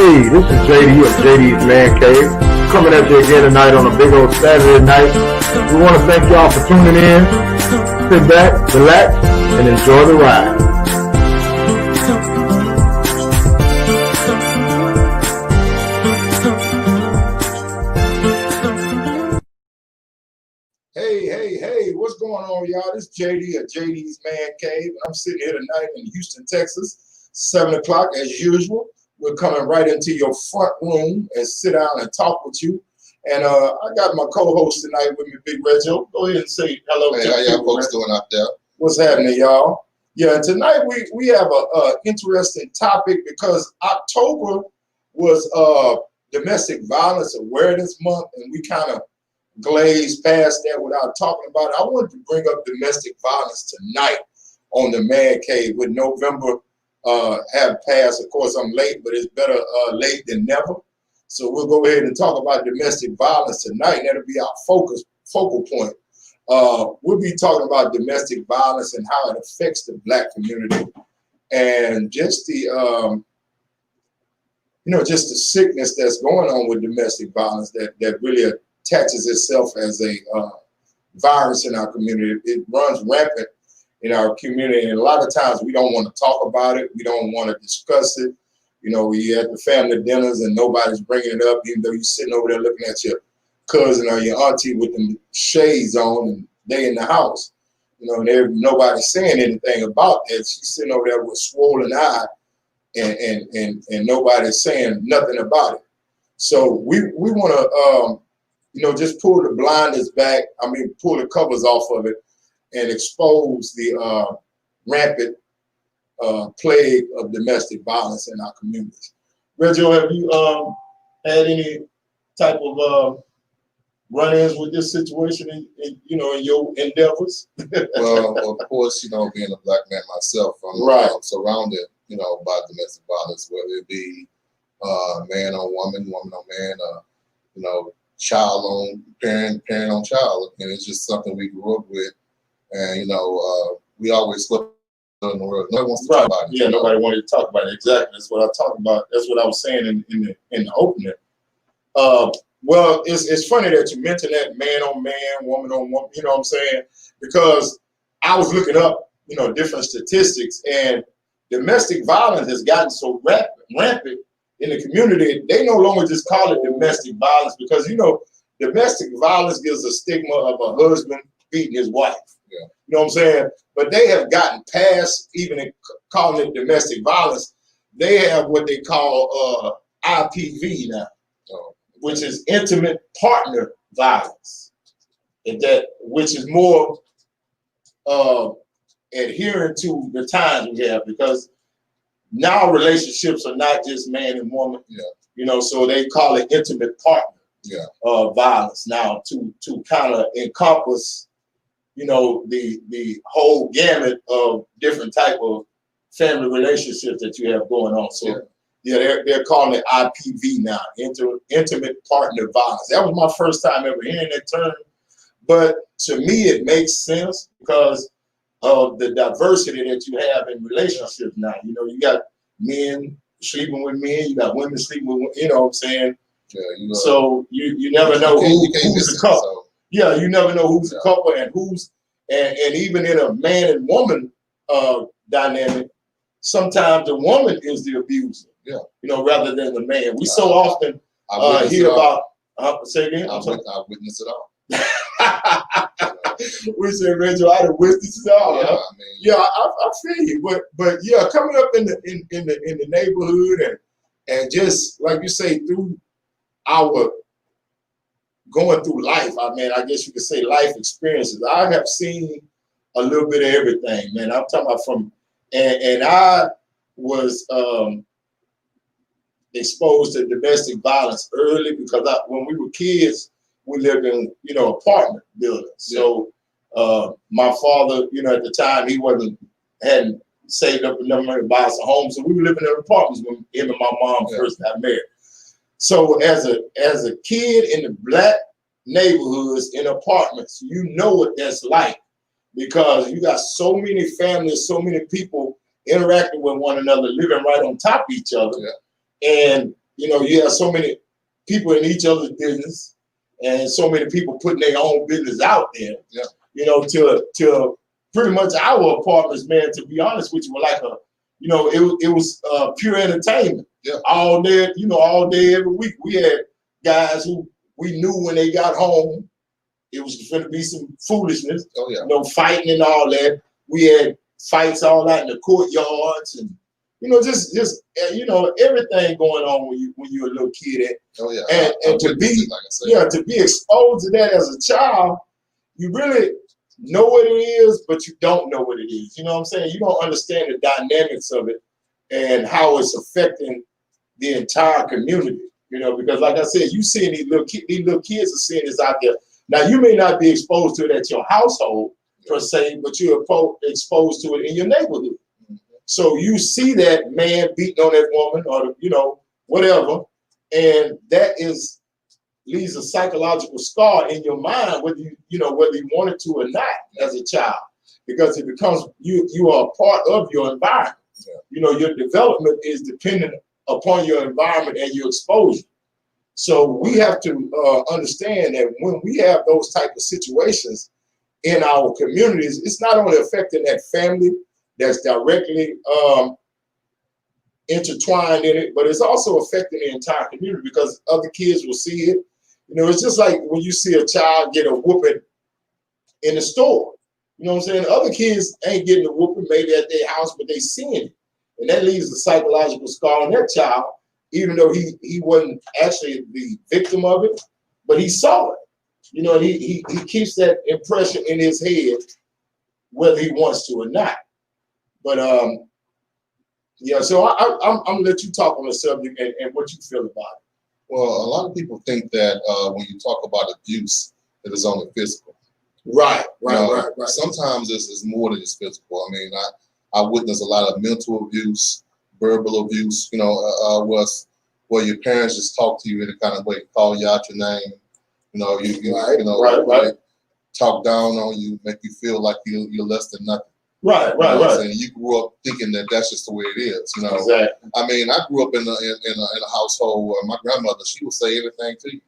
Hey, this is JD of JD's Mancave, coming at you again tonight on a big old Saturday night. We want to thank y'all for tuning in. Sit back, relax, and enjoy the ride. Hey, what's going on, y'all? This is JD of JD's Man Cave. I'm sitting here tonight in Houston, Texas, 7 o'clock as usual. We're coming right into your front room and sit down and talk with you. And I got my co-host tonight with me, Big Reggie. Go ahead and say hello. Hey, how y'all folks doing out there? What's happening, y'all? Yeah, and tonight we have a interesting topic because October was Domestic Violence Awareness Month, and we kind of glazed past that without talking about it. I wanted to bring up domestic violence tonight on the Man Cave with November have passed. Of course, I'm late, but it's better late than never. So we'll go ahead and talk about domestic violence tonight, and that'll be our focal point. We'll be talking about domestic violence and how it affects the Black community, and just the just the sickness that's going on with domestic violence that really attaches itself as a virus in our community. It runs rampant in our community, and a lot of times we don't want to talk about it. We don't want to discuss it. You know, you're at the family dinners and nobody's bringing it up, even though you're sitting over there looking at your cousin or your auntie with them shades on and they in the house. You know, and nobody's saying anything about that. She's sitting over there with swollen eye and nobody's saying nothing about it. So we want to just pull the blinders back. Pull the covers off of it and expose the rampant plague of domestic violence in our communities. Reggie, have you had any type of run-ins with this situation in your endeavors? Well, of course, being a Black man myself, I'm surrounded, by domestic violence, whether it be man on woman, woman on man, child on parent on child, and it's just something we grew up with, and we always slip in the world. Nobody wants to talk about it. Yeah, nobody wanted to talk about it. Exactly. That's what I talked about. That's what I was saying in the opening. Well, it's funny that you mentioned that man on man, woman on woman. You know what I'm saying? Because I was looking up, different statistics, and domestic violence has gotten so rampant in the community. They no longer just call it domestic violence because domestic violence gives a stigma of a husband beating his wife. Yeah. You know what I'm saying? But they have gotten past even calling it domestic violence. They have what they call IPV now, which is intimate partner violence, which is more adherent to the times we have, because now relationships are not just man and woman. Yeah. So they call it intimate partner violence now to kind of encompass the whole gamut of different type of family relationships that you have going on. So they're calling it IPV now, intimate partner violence. That was my first time ever hearing that term, but to me it makes sense because of the diversity that you have in relationships now. You got men sleeping with men, you got women sleeping with women, you know what I'm saying? Yeah, so you never know who's the couple. So. Yeah, you never know who's the couple and who's and even in a man and woman dynamic, sometimes the woman is the abuser. Yeah. Rather than the man. We so often hear about. Say again. I've witnessed it all. We say, Rachel, I done witnessed it all. Yeah, I feel you, but yeah, coming up in the neighborhood and just like you say, through our going through life, I guess you could say life experiences, I have seen a little bit of everything, man. I'm talking about and I was exposed to domestic violence early because when we were kids, we lived in, apartment buildings. So my father, at the time, he hadn't saved up enough money to buy us a home. So we were living in apartments when him and my mom first got married. So as a kid in the Black neighborhoods in apartments, you know what that's like, because you got so many families, so many people interacting with one another, living right on top of each other. Yeah. And You know, you have so many people in each other's business, and so many people putting their own business out there. Yeah. You know, to pretty much our apartments, man. To be honest with you, were like a, you know, it was pure entertainment. Yeah. All day, you know, all day every week. We had guys who we knew when they got home, it was going to be some foolishness. Oh yeah. You know, fighting and all that. We had fights all out in the courtyards, and you know, just you know, everything going on when you're a little kid. Oh yeah. And to be, like I said, to be exposed to that as a child, you really know what it is, but you don't know what it is. You know what I'm saying? You don't understand the dynamics of it and how it's affecting the entire community. You know, because like I said, you seeing these little kids are seeing this out there. Now you may not be exposed to it at your household per se, but you're exposed to it in your neighborhood. So you see that man beating on that woman, or you know, whatever, and that leaves a psychological scar in your mind, whether you know whether you wanted to or not as a child, because it becomes you are a part of your environment. Yeah. You know, your development is dependent upon your environment and your exposure. So we have to understand that when we have those type of situations in our communities, it's not only affecting that family that's directly intertwined in it, but it's also affecting the entire community because other kids will see it. You know, it's just like when you see a child get a whooping in the store. You know what I'm saying? Other kids ain't getting a whooping maybe at their house, but they seeing it. And that leaves a psychological scar on that child, even though he wasn't actually the victim of it, but he saw it. You know, and he keeps that impression in his head, whether he wants to or not. But yeah, so I'm gonna let you talk on the subject and what you feel about it. well, a lot of people think that when you talk about abuse, that it's only physical. Right. Sometimes it's more than just physical. I mean, I witnessed a lot of mental abuse, verbal abuse. You know, where your parents just talk to you in a kind of way, call you out your name. You know, Right. talk down on you, make you feel like you're less than nothing. Right. And you grew up thinking that that's just the way it is. You know, Exactly. I mean, I grew up in a household where my grandmother, she would say anything to you.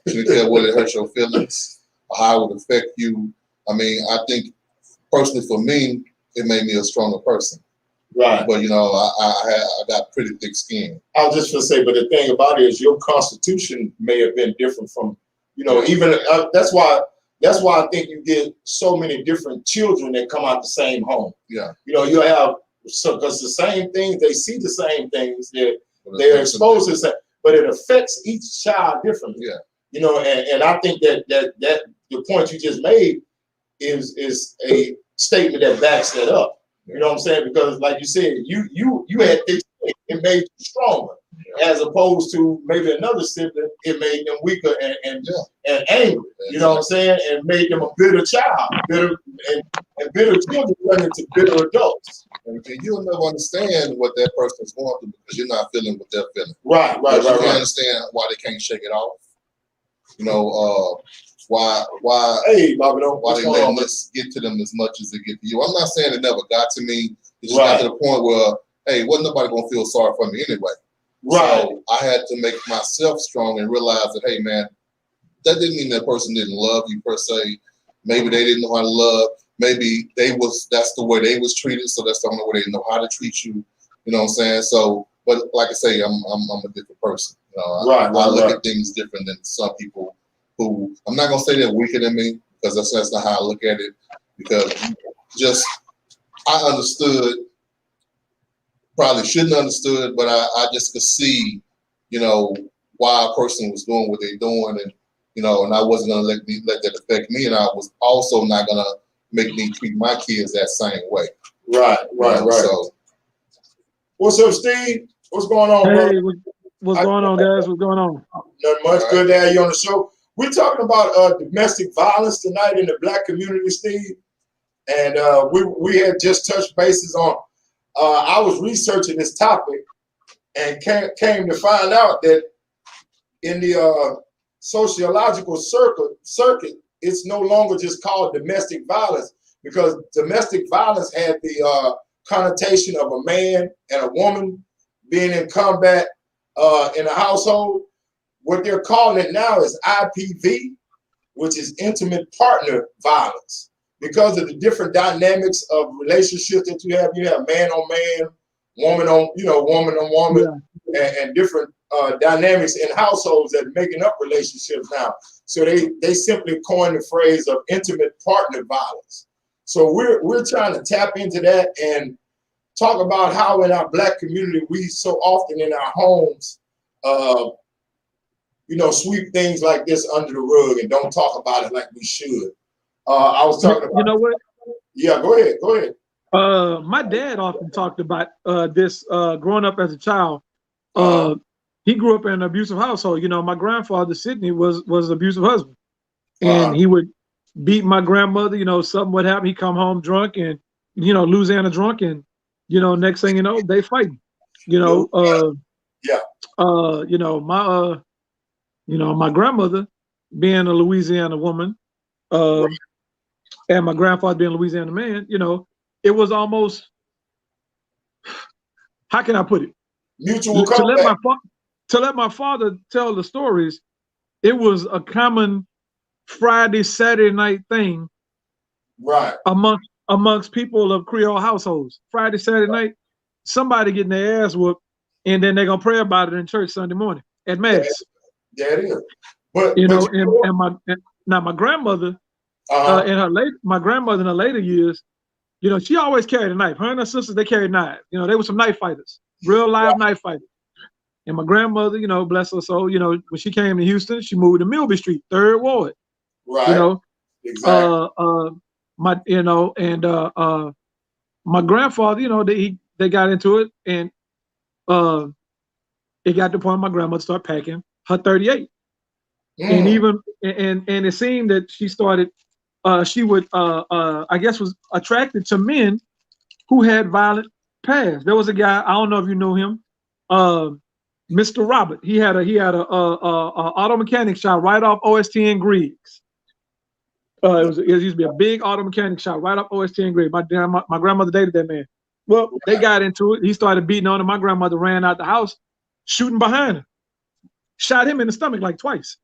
She didn't care whether it hurt your feelings or how it would affect you. I mean, I think personally for me, it made me a stronger person. Right. But you know, I got pretty thick skin. I was just gonna say, but the thing about it is, your constitution may have been different from, you know, even that's why I think you get so many different children that come out the same home. Yeah. You know, you have because the same things, they see the same things, they're exposed to the same, but it affects each child differently. Yeah. You know, and I think that the point you just made is a statement that backs that up. You know what I'm saying? Because like you said, you had thick skin. It made you stronger, as opposed to maybe another sibling, it made them weaker and angry. You know what I'm saying? And made them a bitter child, and bitter children turn into bitter adults. And you'll never understand what that person's going through because you're not feeling what they're feeling. Right. You can't understand why they can't shake it off. You know, why Hey, Bobby, why they letting this get to them as much as it get to you. I'm not saying it never got to me. It just got to the point where, hey, wasn't nobody gonna feel sorry for me anyway. Right. So I had to make myself strong and realize that, hey man, that didn't mean that person didn't love you per se. Maybe they didn't know how to love. Maybe that's the way they was treated, so that's the only way they know how to treat you. You know what I'm saying? So, but like I say, I'm a different person. You know, I look at things different than some people who, I'm not gonna say they're weaker than me, because that's not how I look at it. Because just I understood, probably shouldn't have understood, but I just could see, you know, why a person was doing what they're doing, and you know, and I wasn't gonna let that affect me, and I was also not gonna make me treat my kids that same way. Right. So, what's up, Steve? What's going on, hey, bro? What's going on, guys? What's going on? Nothing much. Right. Good to have you on the show. We're talking about domestic violence tonight in the Black community, Steve. And we had just touched bases on. I was researching this topic and came to find out that in the sociological circuit, it's no longer just called domestic violence, because domestic violence had the connotation of a man and a woman being in combat in a household. What they're calling it now is IPV, which is intimate partner violence, because of the different dynamics of relationships that you have. You have man on man, woman on, woman on woman, and different dynamics in households that are making up relationships now. So they simply coined the phrase of intimate partner violence. So we're trying to tap into that and talk about how in our Black community we so often in our homes, sweep things like this under the rug and don't talk about it like we should. I was talking about. You know what? Yeah, go ahead. Go ahead. My dad often talked about this growing up as a child. He grew up in an abusive household. My grandfather, Sidney, was an abusive husband. And he would beat my grandmother, something would happen. He'd come home drunk and, Louisiana drunk. And, next thing you know, they fighting. My grandmother being a Louisiana woman, and my grandfather being a Louisiana man, it was almost, how can I put it? Mutual combat. To let my father tell the stories, it was a common Friday, Saturday night thing, right? Amongst people of Creole households. Friday, Saturday night, somebody getting their ass whooped, and then they're gonna pray about it in church Sunday morning at mass. Yeah, it is. But my grandmother, my grandmother in her later years, she always carried a knife. Her and her sisters, they carried knives. They were some knife fighters, real live knife fighters. And my grandmother, bless her soul, when she came to Houston, she moved to Milby Street, 3rd Ward. Right. Exactly. My grandfather, they got into it, and it got to the point my grandmother started packing her 38. And even and it seemed that she started she would I guess was attracted to men who had violent past. There was a guy, I don't know if you knew him, Mr. Robert. He had a auto mechanic shop right off OST and Griggs. It used to be a big auto mechanic shop right off OST and Griggs. My grandmother dated that man. Well, they got into it. He started beating on her. My grandmother ran out the house, shooting behind her. Shot him in the stomach like twice.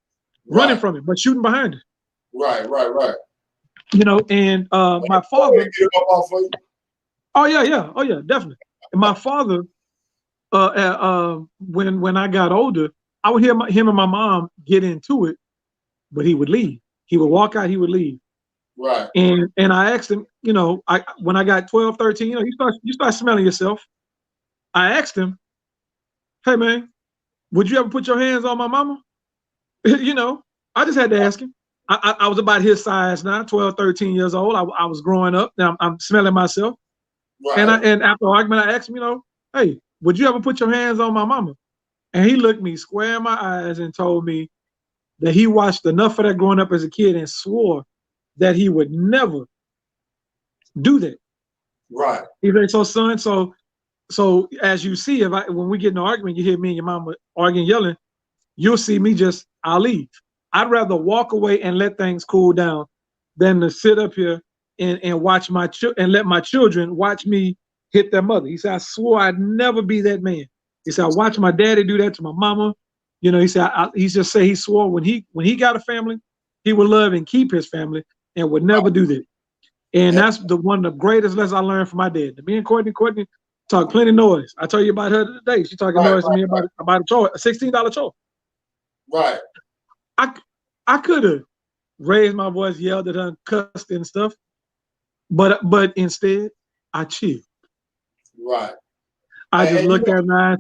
Running from him, but shooting behind her. Right. And my father. Oh yeah, definitely. And my father, when I got older, I would hear him and my mom get into it, but he would leave. He would walk out, he would leave. Right. And I asked him, when I got 12, 13, you start smelling yourself. I asked him, hey man, would you ever put your hands on my mama? I just had to ask him. I was about his size now, 12, 13 years old. I was growing up. Now I'm smelling myself. Right. And after argument, I asked him, hey, would you ever put your hands on my mama? And he looked me square in my eyes and told me that he watched enough of that growing up as a kid and swore that he would never do that. Right. He said, so son, so as you see, when we get in an argument, you hear me and your mama arguing, yelling, you'll see me I'll leave. I'd rather walk away and let things cool down than to sit up here and watch and let my children watch me hit their mother. He said, I swore I'd never be that man. He said, I watched my daddy do that to my mama. He said, he swore when he got a family, he would love and keep his family and would never do that. And that's one of the greatest lessons I learned from my dad. Me and Courtney talk plenty noise. I told you about her today. She talking noise to me about a toy, a $16 toy. Right. I could have raised my voice, yelled at her, cussed and stuff, but instead I chilled. Right. I just looked at her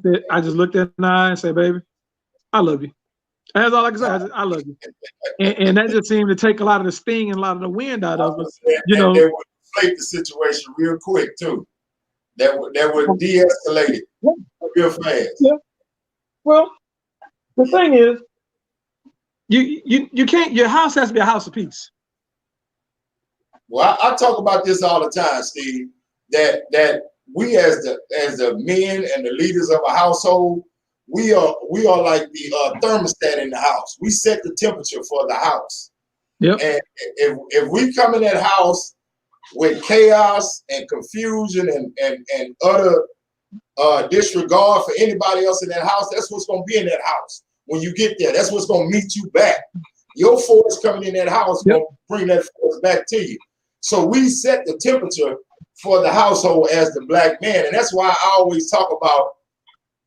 and said, baby, I love you. That's all I can say. I love you. And that just seemed to take a lot of the sting and a lot of the wind out of it. They would deflate the situation real quick too. That would de-escalate it real fast. Yeah. Well, the thing is, you can't. Your house has to be a house of peace. Well, I talk about this all the time, Steve. That we as the men and the leaders of a household, we are like the thermostat in the house. We set the temperature for the house. Yep. And if we come in that house with chaos and confusion and utter disregard for anybody else in that house, that's what's going to be in that house. When you get there, that's what's going to meet you back. Your force coming in that house going to bring that force back to you. So we set the temperature for the household as the black man. And that's why I always talk about,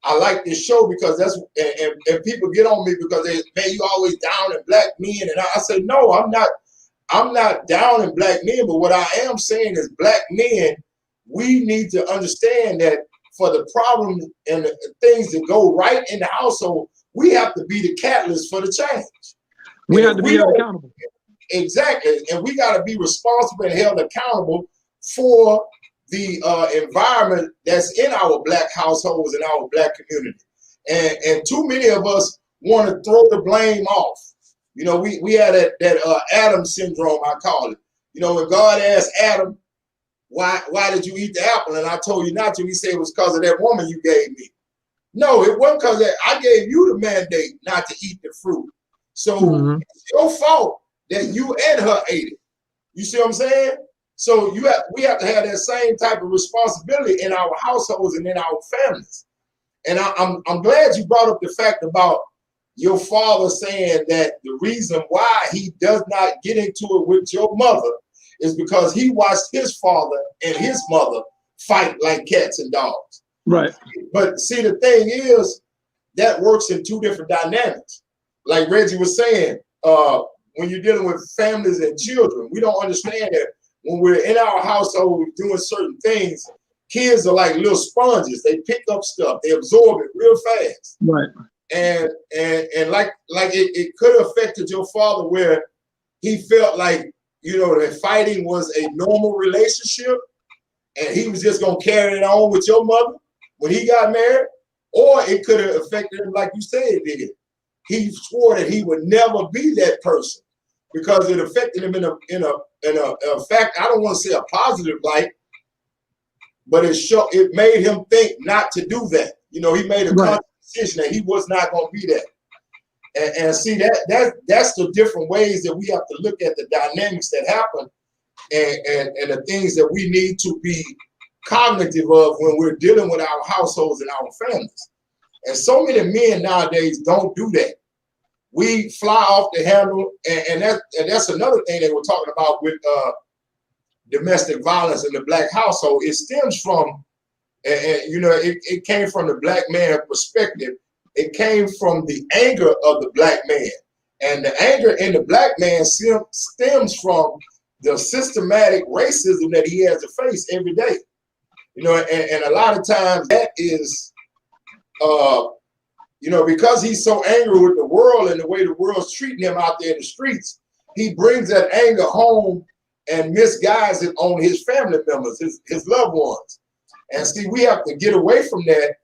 I like this show because that's, and people get on me because they, man, you always down in black men. And I say, no, I'm not down in black men, but what I am saying is black men, we need to understand that for the problem and the things that go right in the household, we have to be the catalyst for the change. We have to be held accountable. Exactly. And we got to be responsible and held accountable for the environment that's in our black households and our black community. And too many of us want to throw the blame off. You know, we had that Adam syndrome, I call it. You know, when God asked Adam, why did you eat the apple? And I told you not to. He said it was because of that woman you gave me. No, it wasn't because I gave you the mandate not to eat the fruit. So it's your fault that you and her ate it. You see what I'm saying? So we have to have that same type of responsibility in our households and in our families. And I'm glad you brought up the fact about your father saying that the reason why he does not get into it with your mother is because he watched his father and his mother fight like cats and dogs. Right. But see, the thing is, that works in two different dynamics. Like Reggie was saying, when you're dealing with families and children, we don't understand that when we're in our household doing certain things, kids are like little sponges. They pick up stuff, they absorb it real fast. Right. And like it could have affected your father where he felt like, you know, that fighting was a normal relationship and he was just gonna carry it on with your mother when he got married, or it could have affected him like you said it did. He swore that he would never be that person because it affected him in a fact, I don't want to say a positive light, but it made him think not to do that. You know, he made a conscious decision that he was not going to be that. And see, that's the different ways that we have to look at the dynamics that happen and the things that we need to be cognitive of when we're dealing with our households and our families. And so many men nowadays don't do that. We fly off the handle, and that's another thing they were talking about with domestic violence in the black household. It stems from, and you know, it came from the black man perspective. It came from the anger of the black man. And the anger in the black man stems from the systematic racism that he has to face every day. You know, and a lot of times that is, you know, because he's so angry with the world and the way the world's treating him out there in the streets, he brings that anger home and misguides it on his family members, his loved ones. And see, we have to get away from that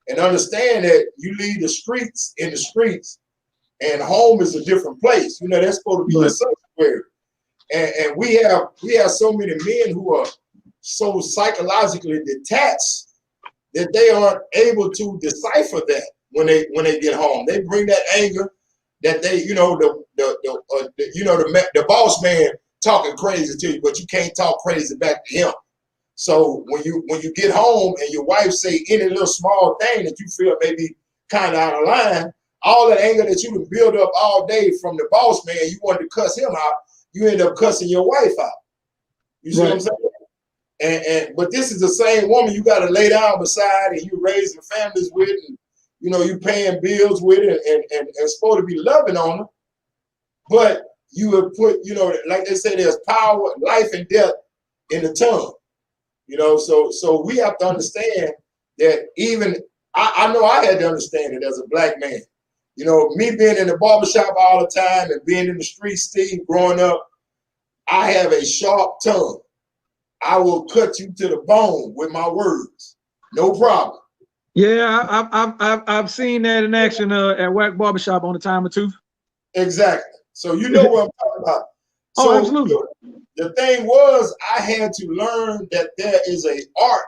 and understand that you leave the streets in the streets and home is a different place. You know, that's supposed to be your sanctuary. And we have so many men who are so psychologically detached that they aren't able to decipher that when they get home. They bring that anger that they, you know, the boss man talking crazy to you, but you can't talk crazy back to him. So when you get home and your wife say any little small thing that you feel maybe kind of out of line, all that anger that you can build up all day from the boss man, you wanted to cuss him out, you end up cussing your wife out. You see what I'm saying? But this is the same woman you got to lay down beside and you raising families with, and you know, you paying bills with it and supposed to be loving on her. But you have put, you know, like they say, there's power, life and death in the tongue. You know, so we have to understand that even, I know I had to understand it as a black man. You know, me being in the barbershop all the time and being in the street, Steve, growing up, I have a sharp tongue. I will cut you to the bone with my words. No problem. Yeah, I've seen that in action at Whack Barbershop on the time or two. Exactly. So you know what I'm talking about. So, oh, absolutely. The thing was, I had to learn that there is an art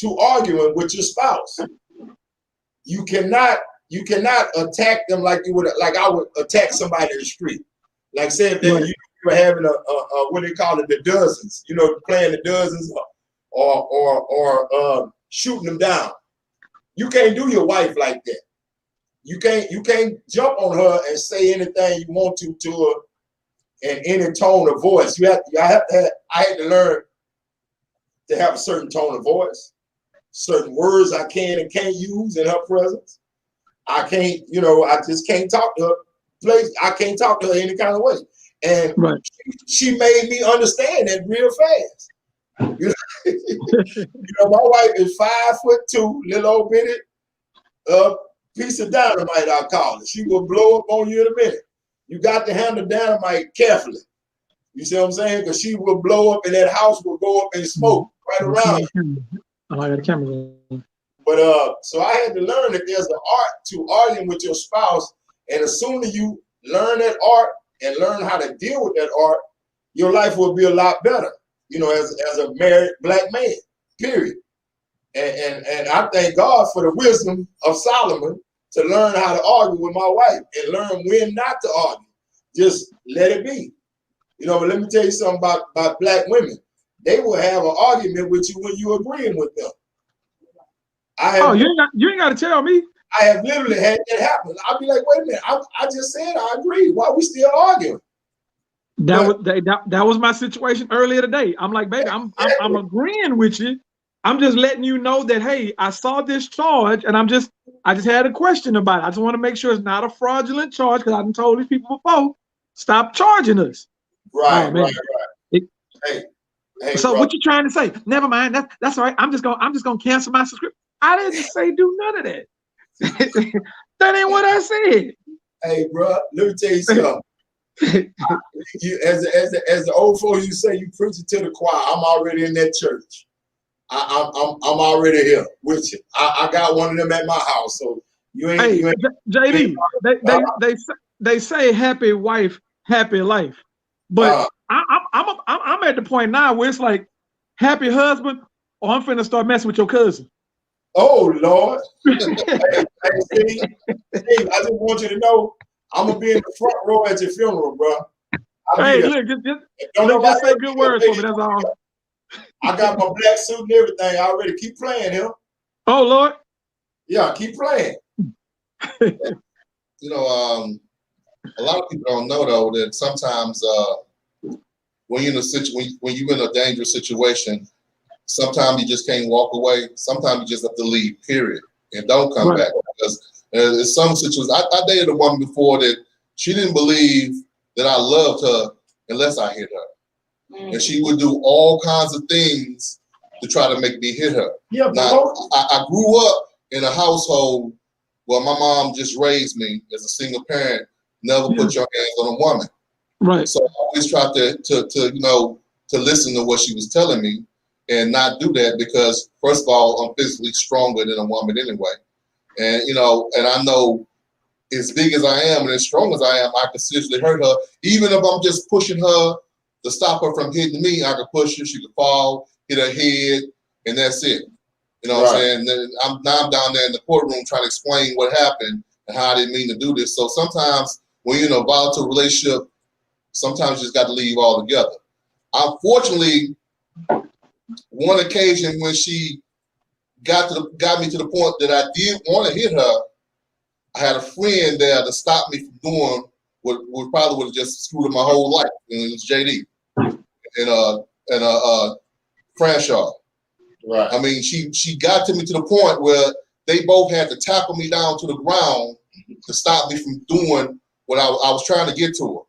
to arguing with your spouse. You cannot attack them like I would attack somebody in the street. Like say if you were having a what they call it, the dozens, you know, playing the dozens or shooting them down. You can't do your wife like that. You can't jump on her and say anything you want to her in any tone of voice. I had to learn to have a certain tone of voice, certain words I can and can't use in her presence. I can't, I just can't talk to her. I can't talk to her any kind of way. And she made me understand that real fast. My wife is 5'2", little old bitty piece of dynamite, I call it. She will blow up on you in a minute. You got to handle dynamite carefully. You see what I'm saying? Because she will blow up and that house will go up in smoke right around you. Oh, I got a camera. But so I had to learn that there's an art to arguing with your spouse, and as soon as you learn that art and learn how to deal with that art, your life will be a lot better. As a married black man, period. And I thank God for the wisdom of Solomon to learn how to argue with my wife and learn when not to argue. Just let it be. But let me tell you something about black women. They will have an argument with you when you're agreeing with them. You ain't got to tell me. I have literally had that happen. I'll be like, wait a minute, I just said I agree. Why are we still arguing? That was my situation earlier today. I'm like, baby, I'm agreeing with you. I'm just letting you know that, hey, I saw this charge and I just had a question about it. I just want to make sure it's not a fraudulent charge because I've told these people before, stop charging us. Right. Hey, so bro, what you trying to say? Never mind. That's all right. I'm just gonna cancel my subscription. I didn't say do none of that. That ain't what I said. Hey, bro, let me tell you something. As the old folks you say, you preach it to the choir. I'm already in that church. I'm already here with you. I got one of them at my house. So you ain't. Hey, you ain't JD, they say happy wife, happy life, but I'm at the point now where it's like happy husband, or I'm finna start messing with your cousin. Oh Lord! Hey, Steve, I just want you to know I'm gonna be in the front row at your funeral, bro. Hey, look, just say good words for me. That's all. I got my black suit and everything already. Keep playing him. Oh Lord. Yeah, keep playing. A lot of people don't know though that sometimes when you're in a dangerous situation, sometimes you just can't walk away. Sometimes you just have to leave, period, and don't come back. Because in some situations, I dated a woman before that she didn't believe that I loved her unless I hit her. And she would do all kinds of things to try to make me hit her. Yeah, now, I grew up in a household where my mom just raised me as a single parent, never put your hands on a woman. Right. So I always tried to listen to what she was telling me and not do that because, first of all, I'm physically stronger than a woman anyway. And, and I know as big as I am and as strong as I am, I can seriously hurt her. Even if I'm just pushing her to stop her from hitting me, I could push her, she could fall, hit her head, and that's it. You know what I'm saying? And I'm down there in the courtroom trying to explain what happened and how I didn't mean to do this. So sometimes when you're in a volatile relationship, sometimes you just got to leave altogether. Unfortunately, one occasion when she got me to the point that I did want to hit her, I had a friend there to stop me from doing what probably would have just screwed up my whole life. And it was JD and Franshaw. Right. I mean, she got to me to the point where they both had to tackle me down to the ground to stop me from doing what I was trying to get to her.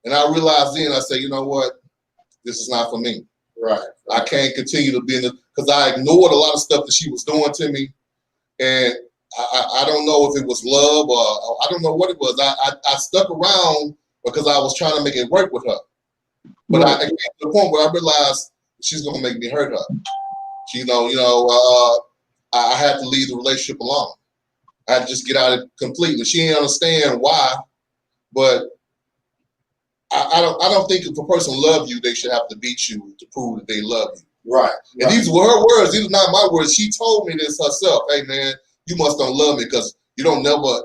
And I realized then, I said, you know what? This is not for me. Right. I can't continue to be in because I ignored a lot of stuff that she was doing to me. And I don't know if it was love or I don't know what it was. I stuck around because I was trying to make it work with her. But I came to the point where I realized she's going to make me hurt her. I had to leave the relationship alone. I had to just get out of it completely. She didn't understand why, but I don't think if a person loves you, they should have to beat you to prove that they love you. Right. And these were her words. These are not my words. She told me this herself. Hey man, you must don't love me because you don't never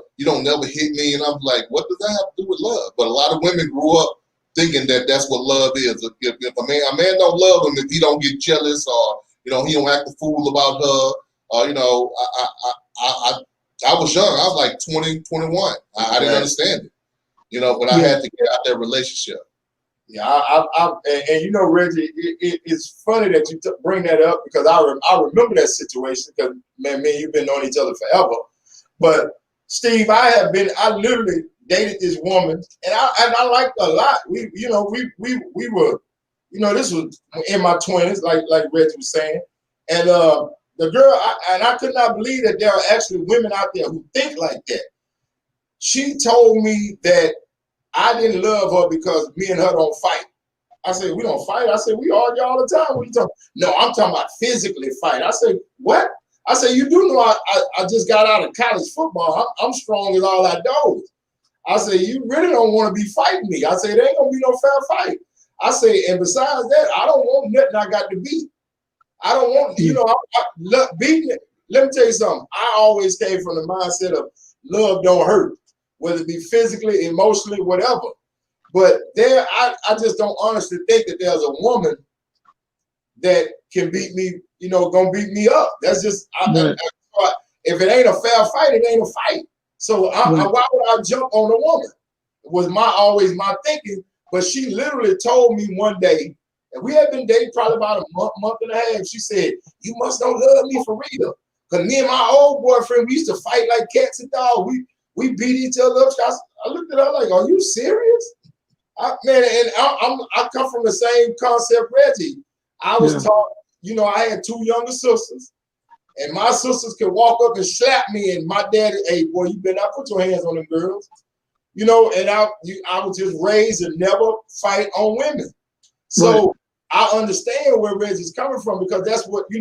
hit me. And I'm like, what does that have to do with love? But a lot of women grew up thinking that that's what love is. If a man don't love him, if he don't get jealous or he don't act a fool about her, You know, I was young. I was like 20, 21. I didn't understand it. You know, but I had to get out that relationship. Yeah, and you know, Reggie, it's funny that you bring that up because I remember that situation because man, me and you've been knowing each other forever. But Steve, I literally dated this woman, and I liked her a lot. We were, you know, this was in my 20s, like Reggie was saying, and the girl, I could not believe that there are actually women out there who think like that. She told me that I didn't love her because me and her don't fight. I said, we don't fight. I said, we argue all the time. What are you talking? No, I'm talking about physically fight. I said, what? I said, you do know I just got out of college football. I'm strong as all outdoors. I said, you really don't want to be fighting me. I said, there ain't gonna be no fair fight. I said, and besides that, I don't want nothing I got to beat. I don't want, you know, beating it. Let me tell you something. I always came from the mindset of love don't hurt, whether it be physically, emotionally, whatever. But I just don't honestly think that there's a woman that can beat me, you know, gonna beat me up. That's just, if it ain't a fair fight, it ain't a fight. So why would I jump on a woman? It was always my thinking. But she literally told me one day, and we had been dating probably about a month and a half. She said, you must don't love me for real. Because me and my old boyfriend, we used to fight like cats and dogs. We beat each other up. I looked at her like, are you serious? I come from the same concept, Reggie. I was taught, you know, I had two younger sisters, and my sisters could walk up and slap me, and my daddy, hey, boy, you better not put your hands on them girls. You know, and I was just raised to never fight on women. So I understand where Reggie's coming from because that's what we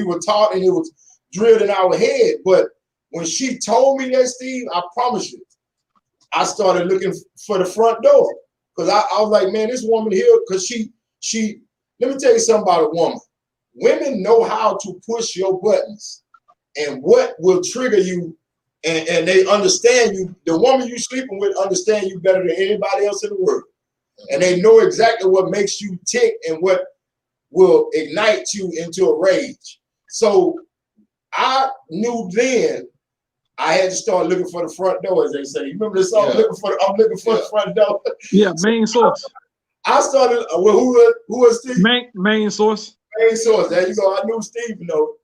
were taught and it was drilled in our head. But when she told me that, Steve, I promise you, I started looking for the front door because I was like, man, this woman here, because she, let me tell you something about a woman. Women know how to push your buttons and what will trigger you. And they understand you. The woman you sleeping with understand you better than anybody else in the world. And they know exactly what makes you tick and what will ignite you into a rage. So I knew then I had to start looking for the front door, as they say. You remember this song? I'm looking for the front door. Yeah, main source. I started who was Steve? Main source. Main source. There you go. I knew Steve, you know.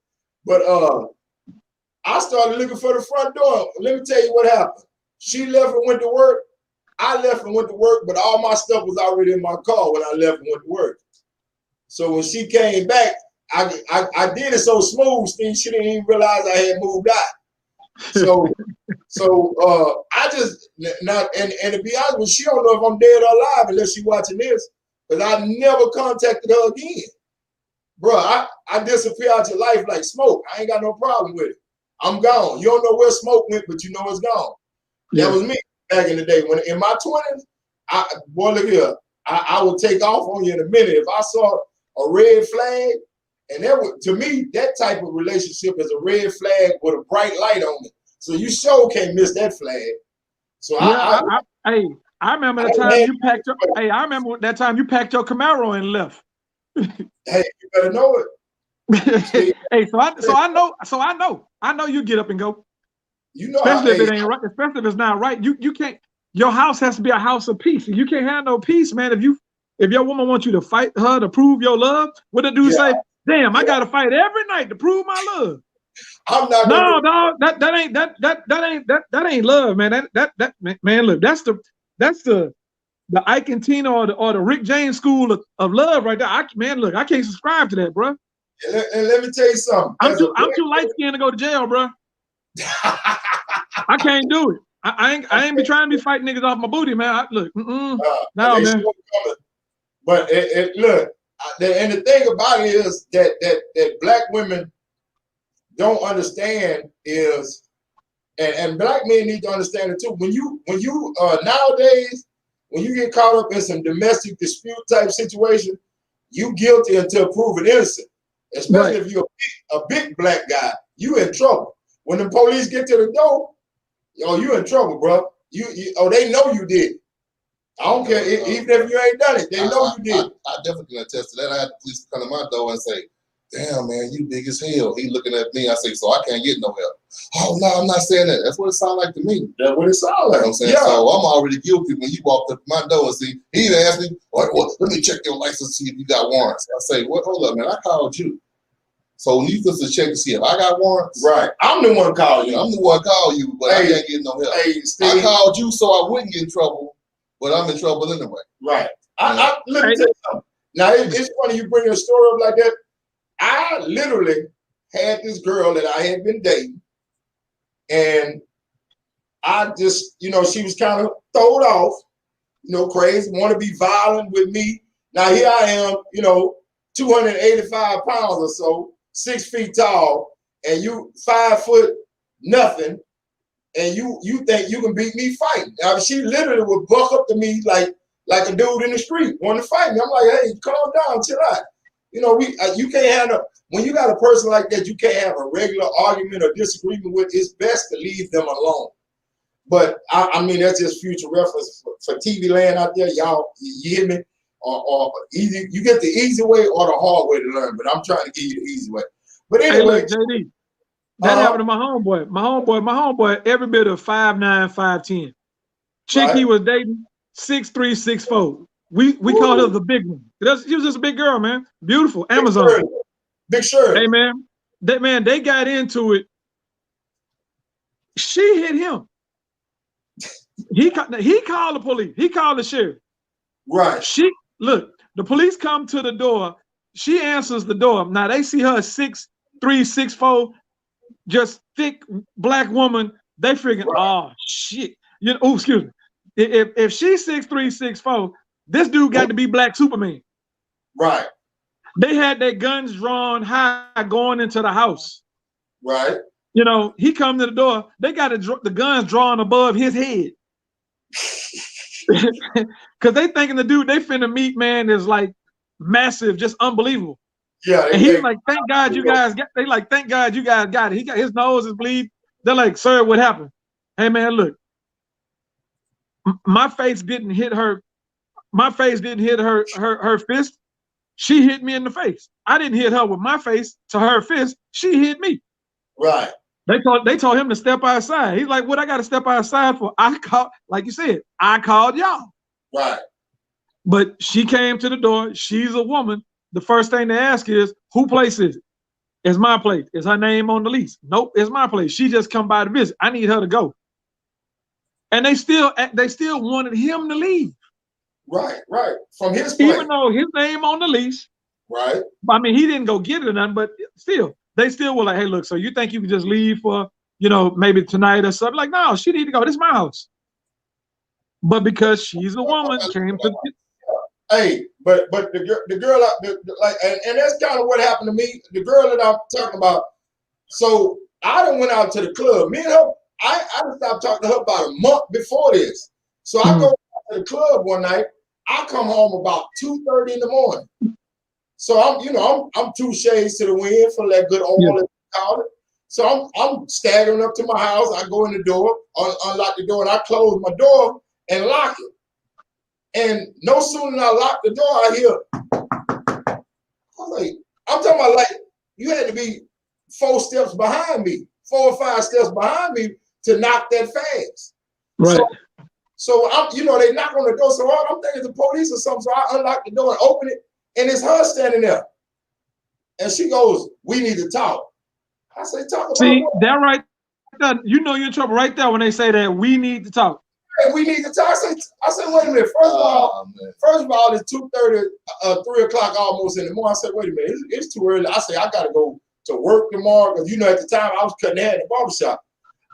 But I started looking for the front door. Let me tell you what happened. She left and went to work. I left and went to work, but all my stuff was already in my car when I left and went to work. So when she came back, I did it so smooth, Steve, she didn't even realize I had moved out. So I just not and to be honest with you, she don't know if I'm dead or alive unless she watching this, because I never contacted her again. Bro, I disappear out your life like smoke. I ain't got no problem with it. I'm gone. You don't know where smoke went, but you know it's gone. That was me back in the day. When in my 20s, boy, look here. I would take off on you in a minute. If I saw a red flag, and to me, that type of relationship is a red flag with a bright light on it. So you sure can't miss that flag. So I remember the time you packed your. Hey, I remember that time you packed your Camaro and left. Hey, you better know it. Hey, I know you get up and go. You know, especially if it ain't right, especially if it's not right. You can't. Your house has to be a house of peace. You can't have no peace, man. If your woman wants you to fight her to prove your love, what the dude say? Damn, I gotta fight every night to prove my love. I'm not. No, dog. That ain't love, man. That man, look, that's the Ike and Tina or the Rick James school of love right there. Look, I can't subscribe to that, bro. And let me tell you something. I'm too light skinned to go to jail, bro. I can't do it. I ain't be trying to be fighting niggas off my booty, man. No, man. But look, and the thing about it is that black women don't understand is, and black men need to understand it too. When you nowadays, when you get caught up in some domestic dispute type situation, you guilty until proven innocent. Especially if you're a big black guy, you in trouble. When the police get to the door, you in trouble, bro. They know you did it. I don't care, even if you ain't done it, they know you did it. I definitely can attest to that. I had the police come to my door and say, damn, man, you big as hell. He looking at me. I say, so I can't get no help. Oh, no, I'm not saying that. That's what it sounds like to me. That's what it sounds like. You know what I'm saying? Yeah. So I'm already guilty when you walked up my door and see, he even asked me, well, let me check your license, see if you got warrants. I say, what? Hold up, man, I called you. So when you supposed to check to see if I got warrants. Right. I'm the one calling you. I'm the one calling you, but I can't get no help. Hey, Steve. I called you so I wouldn't get in trouble, but I'm in trouble anyway. Right. Let me tell you something. Now, it's funny you bring a story up like that. I literally had this girl that I had been dating, and I just, you know, she was kind of throwed off, you know, crazy, want to be violent with me. Now, here I am, you know, 285 pounds or so, 6 feet tall, and you 5 foot nothing, and you think you can beat me fighting. Now, she literally would buck up to me like a dude in the street wanting to fight me. I'm like, hey, calm down, chill out. You know, you can't have when you got a person like that, you can't have a regular argument or disagreement with. It's best to leave them alone. But I mean, that's just future reference for TV land out there, y'all. You hear me? Or easy, you get the easy way or the hard way to learn. But I'm trying to give you the easy way. But anyway, hey, look, JD, that happened to my homeboy. My homeboy, every bit of 5'9", 5'10". Chick he was dating, 6'3", 6'4". We called her the big one. She was just a big girl, man. Beautiful. Amazon. Big Shirley. Hey, man, they got into it. She hit him. He called the police. He called the sheriff. Right. Look, the police come to the door. She answers the door. Now they see her 6'3", 6'4", just thick black woman. They freaking, oh shit. You know, oh, excuse me. If she's 6'3", 6'4", this dude got to be Black Superman. Right. They had their guns drawn high going into the house. Right. You know, he come to the door. They got the guns drawn above his head. Because they thinking the dude they finna meet, man, is like massive, just unbelievable. Yeah. And he's like, thank God you guys got it. He got his nose is bleeding. They're like, sir, what happened? Hey man, look. My face didn't hit her. My face didn't hit her fist. She hit me in the face. I didn't hit her with my face to her fist. She hit me. Right. They told him to step outside. He's like, what I got to step outside for? Like you said, I called y'all. Right. But she came to the door. She's a woman. The first thing they ask is, who place is it? It's my place. Is her name on the lease? Nope, it's my place. She just come by to visit. I need her to go. And they still wanted him to leave. Right. From his place. Even though his name on the lease. Right. I mean, he didn't go get it or nothing, but still, they still were like, hey, look, so you think you can just leave for, you know, maybe tonight or something? Like, no, she need to go. This is my house. But because she's a woman, came to. Hey, but the girl like, and that's kind of what happened to me. The girl that I'm talking about. So I done went out to the club. Me and her, I stopped talking to her about a month before this. So I go to the club one night. I come home about 2:30 in the morning. So I'm 2 shades to the wind for that good oil. So I'm staggering up to my house. I go in the door, unlock the door, and I close my door and lock it. And no sooner than I lock the door, I hear. I'm like, I'm talking about like you had to be 4 steps behind me, 4 or 5 steps behind me to knock that fast. Right. So I'm, they knock on the door. So I'm thinking the police or something. So I unlock the door and open it, and it's her standing there. And she goes, "We need to talk." I say, "Talk about See, what?" that right there, you know you're in trouble right there when they say that we need to talk. Hey, we need to talk. I said, wait a minute. First of all, it's 2:30, 3 o'clock almost in the morning. I said, wait a minute, it's too early. I say, I gotta go to work tomorrow because at the time I was cutting hair in the barbershop.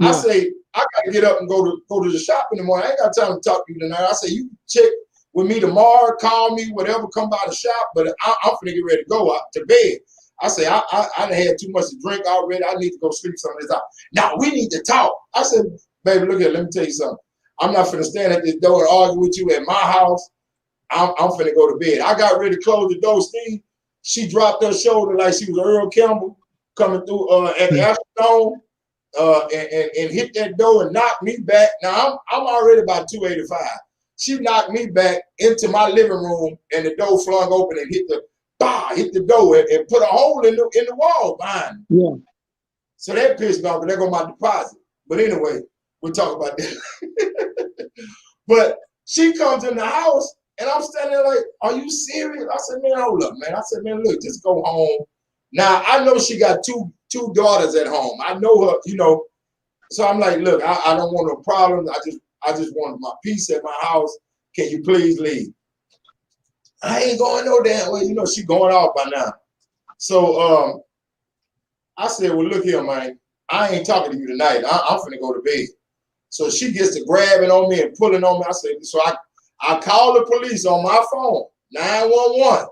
Yeah. I say, I gotta get up and go to the shop in the morning. I ain't got time to talk to you tonight. I say, you check with me tomorrow, call me, whatever, come by the shop, but I'm finna get ready to go out to bed. I say, I done had too much to drink already. I need to go sleep some of this out. Now we need to talk. I said, baby, look here, let me tell you something. I'm not finna stand at this door and argue with you at my house. I'm finna go to bed. I got ready to close the door, Steve. She dropped her shoulder like she was Earl Campbell coming through at Ashton and hit that door and knocked me back. Now I'm already about 285. She knocked me back into my living room and the door flung open and hit bah, hit the door and put a hole in the wall behind me. Yeah. So that pissed me off, but there go my deposit. But anyway, we'll talk about that. But she comes in the house, and I'm standing there like, are you serious? I said, man, hold up, man. I said, man, look, just go home. Now, I know she got two daughters at home. I know her, you know. So I'm like, look, I don't want no problems. I just want my peace at my house. Can you please leave? I ain't going no damn way. You know, she going off by now. So I said, well, look here, man. I ain't talking to you tonight. I'm finna go to bed. So she gets to grabbing on me and pulling on me. I said, so I call the police on my phone, 911.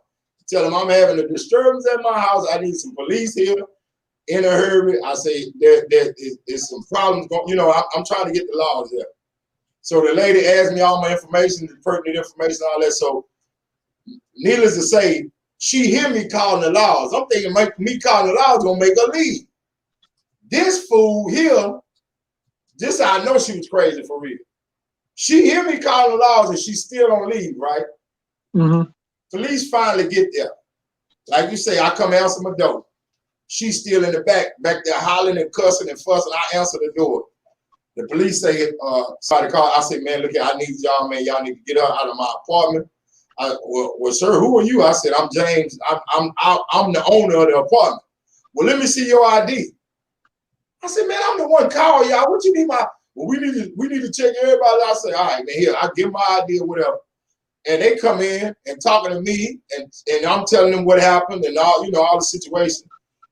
Tell them I'm having a disturbance at my house. I need some police here in a hurry. I say there is some problems going. You know, I'm trying to get the laws there. So the lady asked me all my information, the pertinent information, all that. So needless to say, she hear me calling the laws. I'm thinking me calling the laws gonna make her leave. This fool here, this I know she was crazy for real. She hear me calling the laws and she still don't leave, right? Mm-hmm. Police finally get there. Like you say, I come answer my door. She's still in the back there hollering and cussing and fussing. I answer the door. The police say, somebody called. I say, man, look here, I need y'all, man. Y'all need to get her out of my apartment. Well, sir, who are you? I said, I'm James. I'm the owner of the apartment. Well, let me see your ID. I said, man, I'm the one calling y'all. What you need my? Well, we need to check everybody. I said, all right, man, here, I give my ID or whatever. And they come in and talking to me, and I'm telling them what happened and all, you know, all the situation.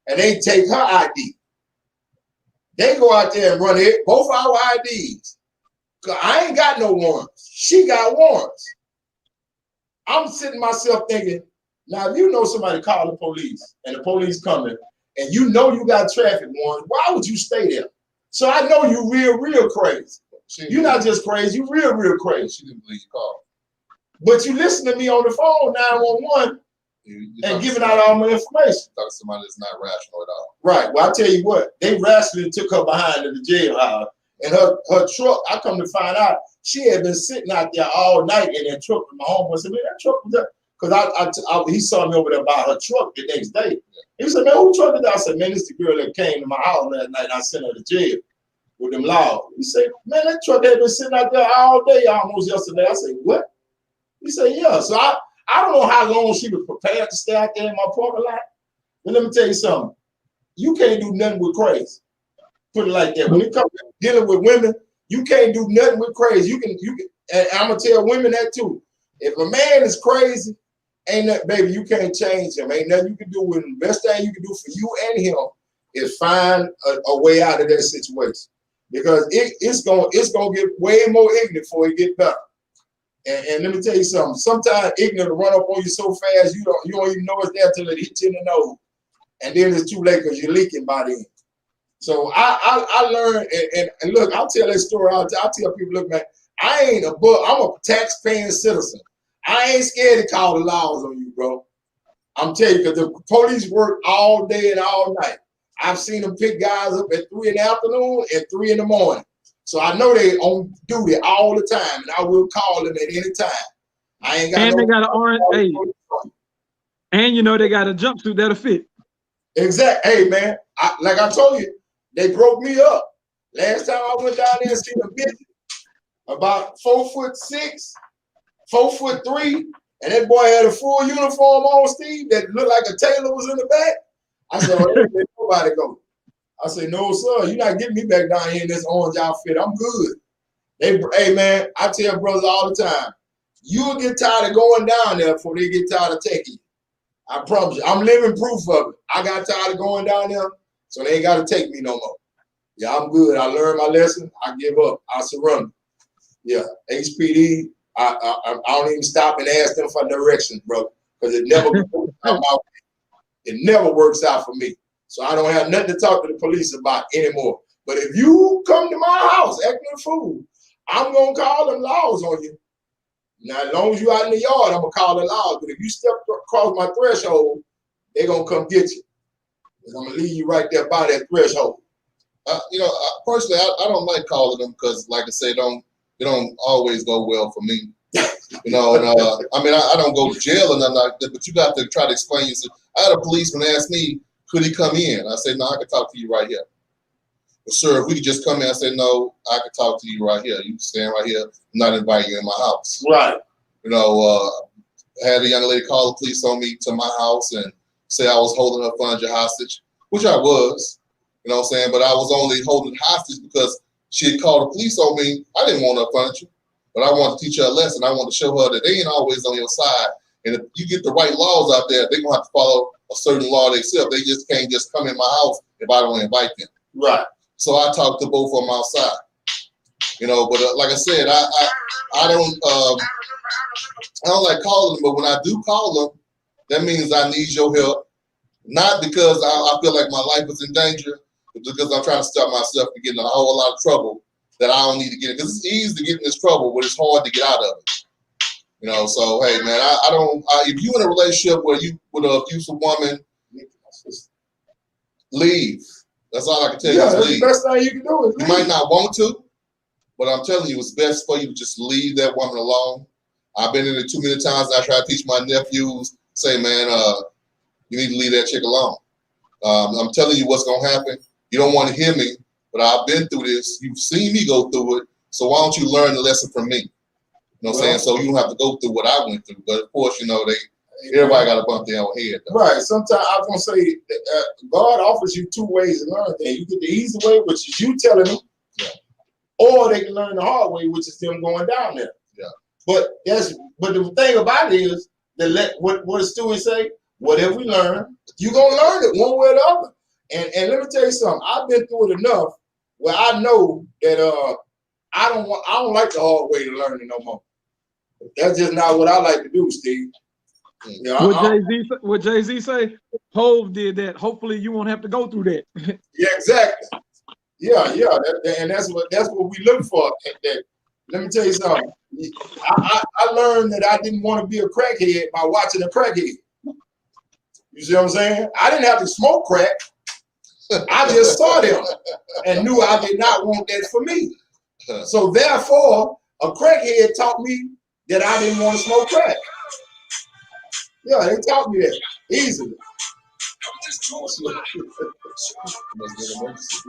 And they take her ID. They go out there and run it, both our IDs. Cause I ain't got no warrants. She got warrants. I'm sitting myself thinking, now if you know somebody call the police and the police coming and you know you got traffic warrants, why would you stay there? So I know you real crazy. You're not just crazy, you real crazy. She didn't believe you called. But you listen to me on the phone, 911, and giving out all my information. Talk to somebody that's not rational at all. Right. Well, I tell you what, they rationally took her behind to the jailhouse. And her truck, I come to find out, she had been sitting out there all night in that truck with my homeboy. I said, man, that truck was there. Because he saw me over there by her truck the next day. He said, man, who truck is that? I said, man, it's the girl that came to my house last night and I sent her to jail with them laws. He said, man, that truck had been sitting out there all day almost yesterday. I said, what? He said, yeah. So I don't know how long she was prepared to stay out there in my parking lot. But let me tell you something. You can't do nothing with crazy. Put it like that. When it comes to dealing with women, you can't do nothing with crazy. You can, and I'm gonna tell women that too. If a man is crazy, ain't nothing, baby, you can't change him. Ain't nothing you can do with him. The best thing you can do for you and him is find a way out of that situation. Because it's gonna get way more ignorant before it get better. And let me tell you something. Sometimes ignorant will run up on you so fast you don't even know it's there till it hits you in the nose, and then it's too late because you're leaking by then. So I learned and look, I'll tell that story. I'll tell people, look, man, I'm a tax-paying citizen. I ain't scared to call the laws on you, bro. I'm telling you, because the police work all day and all night. I've seen them pick guys up at 3 in the afternoon and 3 in the morning. So I know they on duty all the time, and I will call them at any time. I ain't got and no they got an orange, hey, and you know they got a jumpsuit that'll fit. Exactly. Hey, man, like I told you, they broke me up. Last time I went down there and seen a bitch about 4'6", 4'3", and that boy had a full uniform on, Steve, that looked like a tailor was in the back. I said, well, let nobody go. I said, no, sir, you're not getting me back down here in this orange outfit. I'm good. Hey, man, I tell brothers all the time, you'll get tired of going down there before they get tired of taking you. I promise you. I'm living proof of it. I got tired of going down there, so they ain't got to take me no more. Yeah, I'm good. I learned my lesson. I give up. I surrender. Yeah, HPD, I don't even stop and ask them for directions, bro, because it never works out my way. It never works out for me. So I don't have nothing to talk to the police about anymore. But if you come to my house acting a fool, I'm going to call them laws on you. Now, as long as you're out in the yard, I'm going to call the laws. But if you step across my threshold, they're going to come get you. I'm going to leave you right there by that threshold. You know, personally, I don't like calling them because, like I say, they don't always go well for me. You know, and I mean, I don't go to jail or nothing like that, but you got to try to explain yourself. I had a policeman ask me, could he come in? I said, no, I can talk to you right here. But sir, if we could just come in, I said, no, I can talk to you right here. You can stand right here. I'm not inviting you in my house. Right. You know, I had a young lady call the police on me to my house and say I was holding her furniture hostage, which I was, you know what I'm saying? But I was only holding hostage because she had called the police on me. I didn't want her furniture, but I wanted to teach her a lesson. I wanted to show her that they ain't always on your side. And if you get the right laws out there, they're going to have to follow a certain law themselves. They just can't just come in my house if I don't invite them. Right. So I talked to both of them outside, you know, but like I said, I don't like calling them, but when I do call them, that means I need your help. Not because I feel like my life is in danger, but because I'm trying to stop myself from getting a whole lot of trouble that I don't need to get in. Because it's easy to get in this trouble, but it's hard to get out of it. You know, so hey, man, I don't. If you're in a relationship where you with an abusive woman, leave. That's all I can tell you. Yeah, that's leave. the best thing you can do. You might not want to, but I'm telling you, it's best for you to just leave that woman alone. I've been in it too many times. I try to teach my nephews, say, man, you need to leave that chick alone. I'm telling you what's gonna happen. You don't want to hear me, but I've been through this. You've seen me go through it. So why don't you learn the lesson from me? You know what I'm saying? So you don't have to go through what I went through. But of course, you know, everybody got to bump their own head, though. Right. Sometimes I was gonna say God offers you two ways to learn things. You get the easy way, which is you telling them, yeah. Or they can learn the hard way, which is them going down there. Yeah. But the thing about it is what does Stewie say? Whatever we learn, you gonna learn it one way or the other. And let me tell you something. I've been through it enough where I know that I don't like the hard way to learn it no more. That's just not what I like to do, Steve. Yeah, what Jay-Z say? Hove did that. Hopefully you won't have to go through that. Yeah, exactly. Yeah. And that's what we look for. Let me tell you something. I learned that I didn't want to be a crackhead by watching a crackhead. You see what I'm saying? I didn't have to smoke crack. I just saw them and knew I did not want that for me. So therefore, a crackhead taught me that I didn't want to smoke crack. Yeah, they taught me that easily.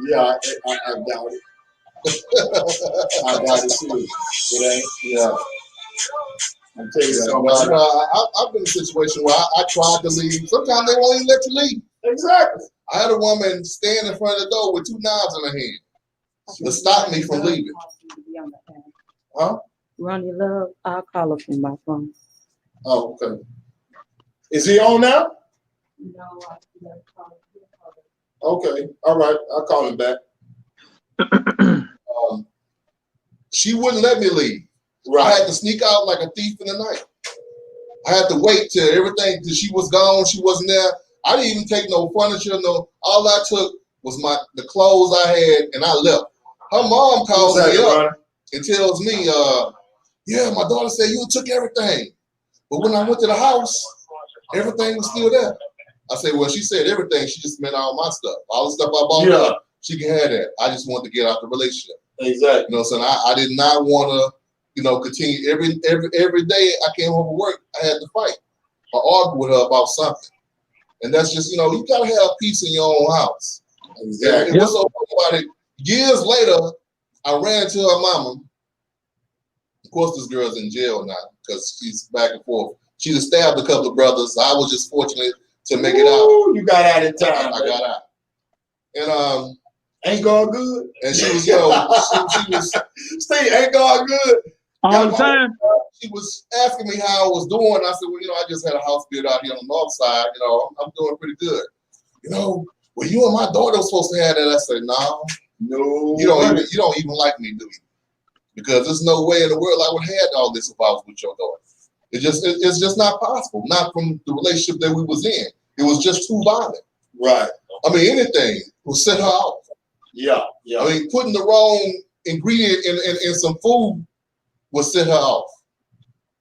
Yeah, I doubt it. I doubt it too. It ain't. Yeah. I'm telling you something. I've been in a situation where I tried to leave. Sometimes they won't even let you leave. Exactly. I had a woman stand in front of the door with 2 knives in her hand to stop me from leaving. Huh? Ronnie Love, I'll call her from my phone. Oh, okay. Is he on now? No, I call him. Okay. All right. I'll call him back. She wouldn't let me leave. Right. I had to sneak out like a thief in the night. I had to wait till everything, till she was gone, she wasn't there. I didn't even take no furniture, all I took was the clothes I had, and I left. Her mom calls me up and tells me, yeah, my daughter said you took everything. But when I went to the house, everything was still there. I said, well, she said everything. She just meant all my stuff. All the stuff I bought her, she can have that. I just wanted to get out the relationship. Exactly. You know, so I did not want to, continue. Every day I came home from work, I had to fight or argue with her about something. And that's just, you got to have peace in your own house. Exactly. And what's so funny about it, years later, I ran into her mama. Of course, this girl's in jail now because she's back and forth. She just stabbed a couple of brothers. I was just fortunate to make it out. You got out in time. I got out. And ain't God good? And she was, she was Steve, ain't God good? All the time. She was asking me how I was doing. I said, well, I just had a house built out here on the north side. I'm doing pretty good. Well, you and my daughter were supposed to have that. I said, no, you don't even like me, do you? Because there's no way in the world I would have had all this if I was with your daughter. It's just not possible. Not from the relationship that we was in. It was just too violent. Right. I mean, anything will set her off. Yeah. I mean, putting the wrong ingredient in some food would set her off.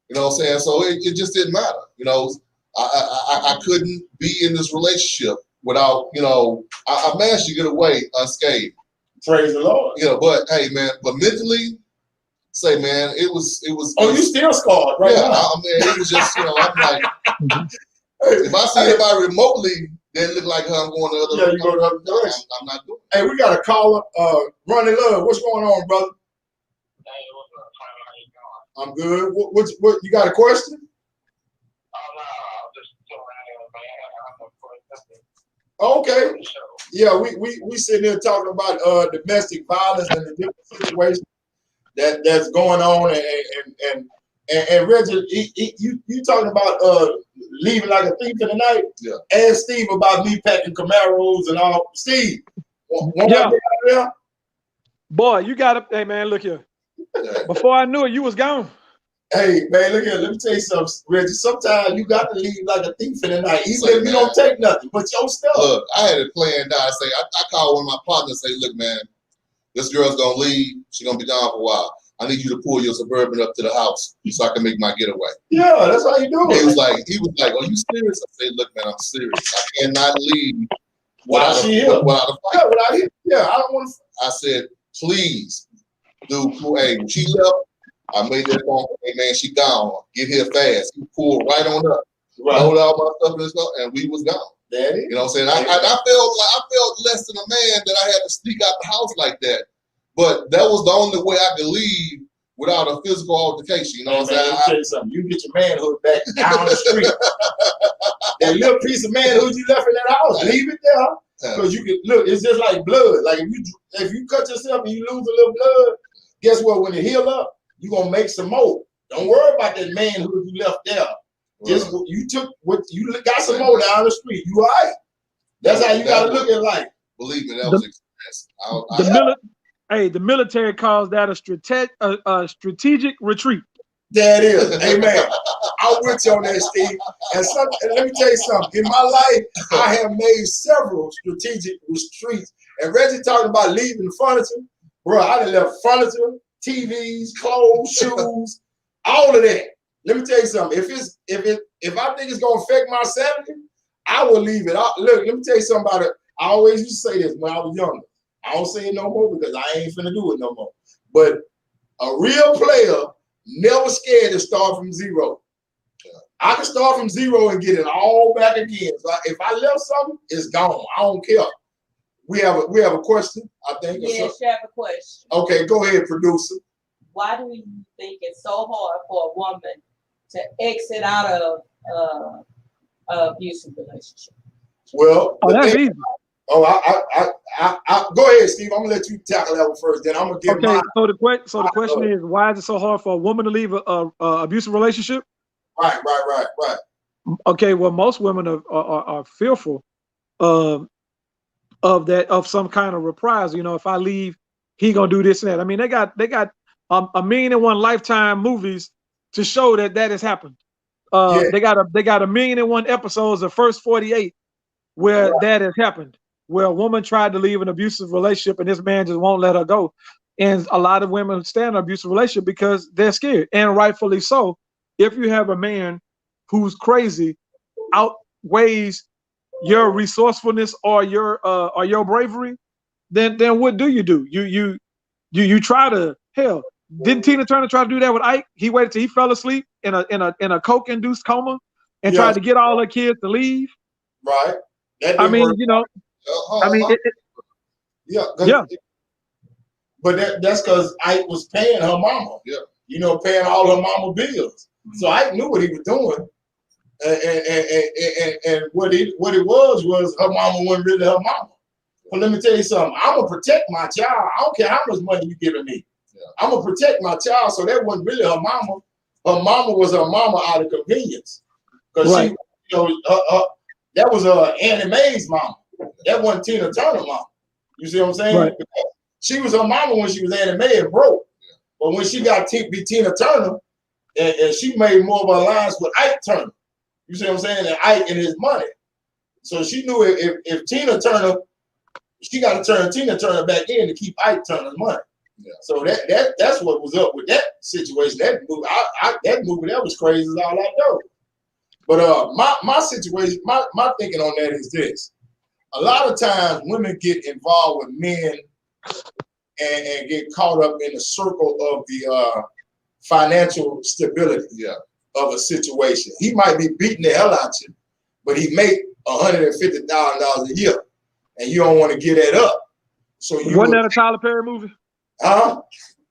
You know what I'm saying? So it just didn't matter. I couldn't be in this relationship without, I managed to get away unscathed. Praise the Lord. But hey, man, but mentally, say, man, it was. Oh, you still scarred, right? Yeah, I mean, it was just, I'm like, if I see anybody remotely that look like her, I'm going the other. Yeah, you go the other direction. I'm not doing. Hey, we got a caller. Running Love, what's going on, brother? Hey, what's up, Tyler? How you doing? I'm good. What you got a question? Oh, no, I'm just chilling, man. Okay. Yeah, we sitting here talking about domestic violence and the different situations that's going on, and Reggie, you talking about leaving like a thief in the night? Yeah. Ask Steve about me packing Camaros and all. Steve, one Yeah. out there? Boy, you got to, hey man, look here. Before I knew it, you was gone. Hey man, look here. Let me tell you something, Reggie. Sometimes you got to leave like a thief in the night, even if you don't take nothing but your stuff. Look, I had it planned out. I called one of my partners and say, look, man, this girl's gonna leave. She's gonna be gone for a while. I need you to pull your Suburban up to the house so I can make my getaway. Yeah, that's how you do it. He was like, are you serious? I said, look, man, I'm serious. I cannot leave without a fight. Yeah, I don't want to. I said, please, dude, hey, when she left, I made that phone call. Hey, man, she gone. Get here fast. He pulled right on up. Right. Loaded all my stuff and we was gone. Daddy. You know what I'm saying? I felt less than a man that I had to sneak out the house like that. But that was the only way I could leave without a physical altercation. You know what I'm saying? Let me tell you something. You get your manhood back down the street. That little piece of manhood you left in that house, leave it there. Because you can look, it's just like blood. Like if you cut yourself and you lose a little blood, guess what? When it heal up, you're gonna make some more. Don't worry about that manhood you left there. Just you got some more down the street. You all right. That's how you gotta look at life. Believe me, that was experience. The military calls that a strategic retreat. That is, amen. I'm with you on that, Steve. And let me tell you something. In my life, I have made several strategic retreats. And Reggie talking about leaving furniture, bro. I done left furniture, TVs, clothes, shoes, all of that. Let me tell you something. If I think it's gonna affect my sanity, I will leave it. Look, let me tell you something about it. I always used to say this when I was younger. I don't say it no more because I ain't finna do it no more. But a real player never scared to start from zero. I can start from zero and get it all back again. So if I left something, it's gone. I don't care. We have a question, I think. Yes, you have a question. Okay, go ahead, producer. Why do you think it's so hard for a woman to exit out of an abusive relationship? Well, that's easy. Oh, I go ahead, Steve. I'm gonna let you tackle that one first. Then I'm gonna give Okay. So the question is, why is it so hard for a woman to leave a abusive relationship? Right. Okay. Well, most women are fearful of some kind of reprisal. You know, if I leave, he gonna do this and that. I mean, they got 1,000,001 Lifetime movies to show that has happened. They got 1,000,001 episodes of First 48 where that has happened, where a woman tried to leave an abusive relationship and this man just won't let her go. And a lot of women stay in an abusive relationship because they're scared, and rightfully so. If you have a man who's crazy, outweighs your resourcefulness or your bravery, then what do? You try to, hell, didn't Tina Turner try to do that with Ike? He waited till he fell asleep in a coke-induced coma and tried to get all her kids to leave. Right. I mean, you know, But that's because Ike was paying her mama. Yeah. You know, paying all her mama bills. So Ike knew what he was doing. And what it was her mama wasn't really her mama. But let me tell you something. I'm gonna protect my child. I don't care how much money you giving me. Yeah. I'm gonna protect my child. So that wasn't really her mama. Her mama was her mama out of convenience. Because she, you know, that was Annie Mae's mama. That wasn't Tina Turner mama. You see what I'm saying? Right. She was her mama when she was Annie Mae and broke. But when she got to be Tina Turner, and she made more of an alliance with Ike Turner. You see what I'm saying? And Ike and his money. So she knew if Tina Turner, she got to turn Tina Turner back in to keep Ike Turner's money. Yeah. So that's what was up with that situation. That movie that was crazy as all I know. But my situation, my thinking on that is this: a lot of times women get involved with men and get caught up in the circle of the financial stability of a situation. He might be beating the hell out you, but he make $150,000 a year, and you don't want to give that up. So you wasn't that a Tyler Perry movie? Huh?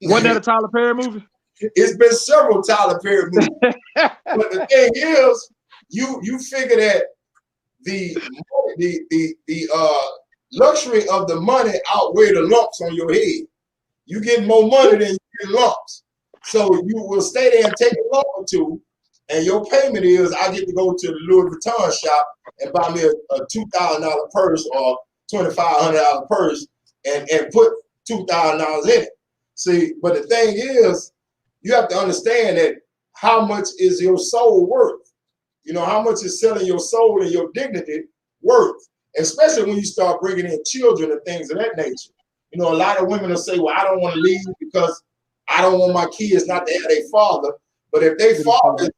Wasn't that a Tyler Perry movie? It's been several Tyler Perry movies. But the thing is, you figure that the luxury of the money outweigh the lumps on your head. You get more money than you get lumps. So you will stay there and take a lump or two, and your payment is I get to go to the Louis Vuitton shop and buy me a $2,000 purse or $2,500 purse and put $2,000 in it. See, but the thing is, you have to understand that how much is your soul worth? You know, how much is selling your soul and your dignity worth? Especially when you start bringing in children and things of that nature. You know, a lot of women will say, well, I don't want to leave because I don't want my kids not to have their father. But if their father is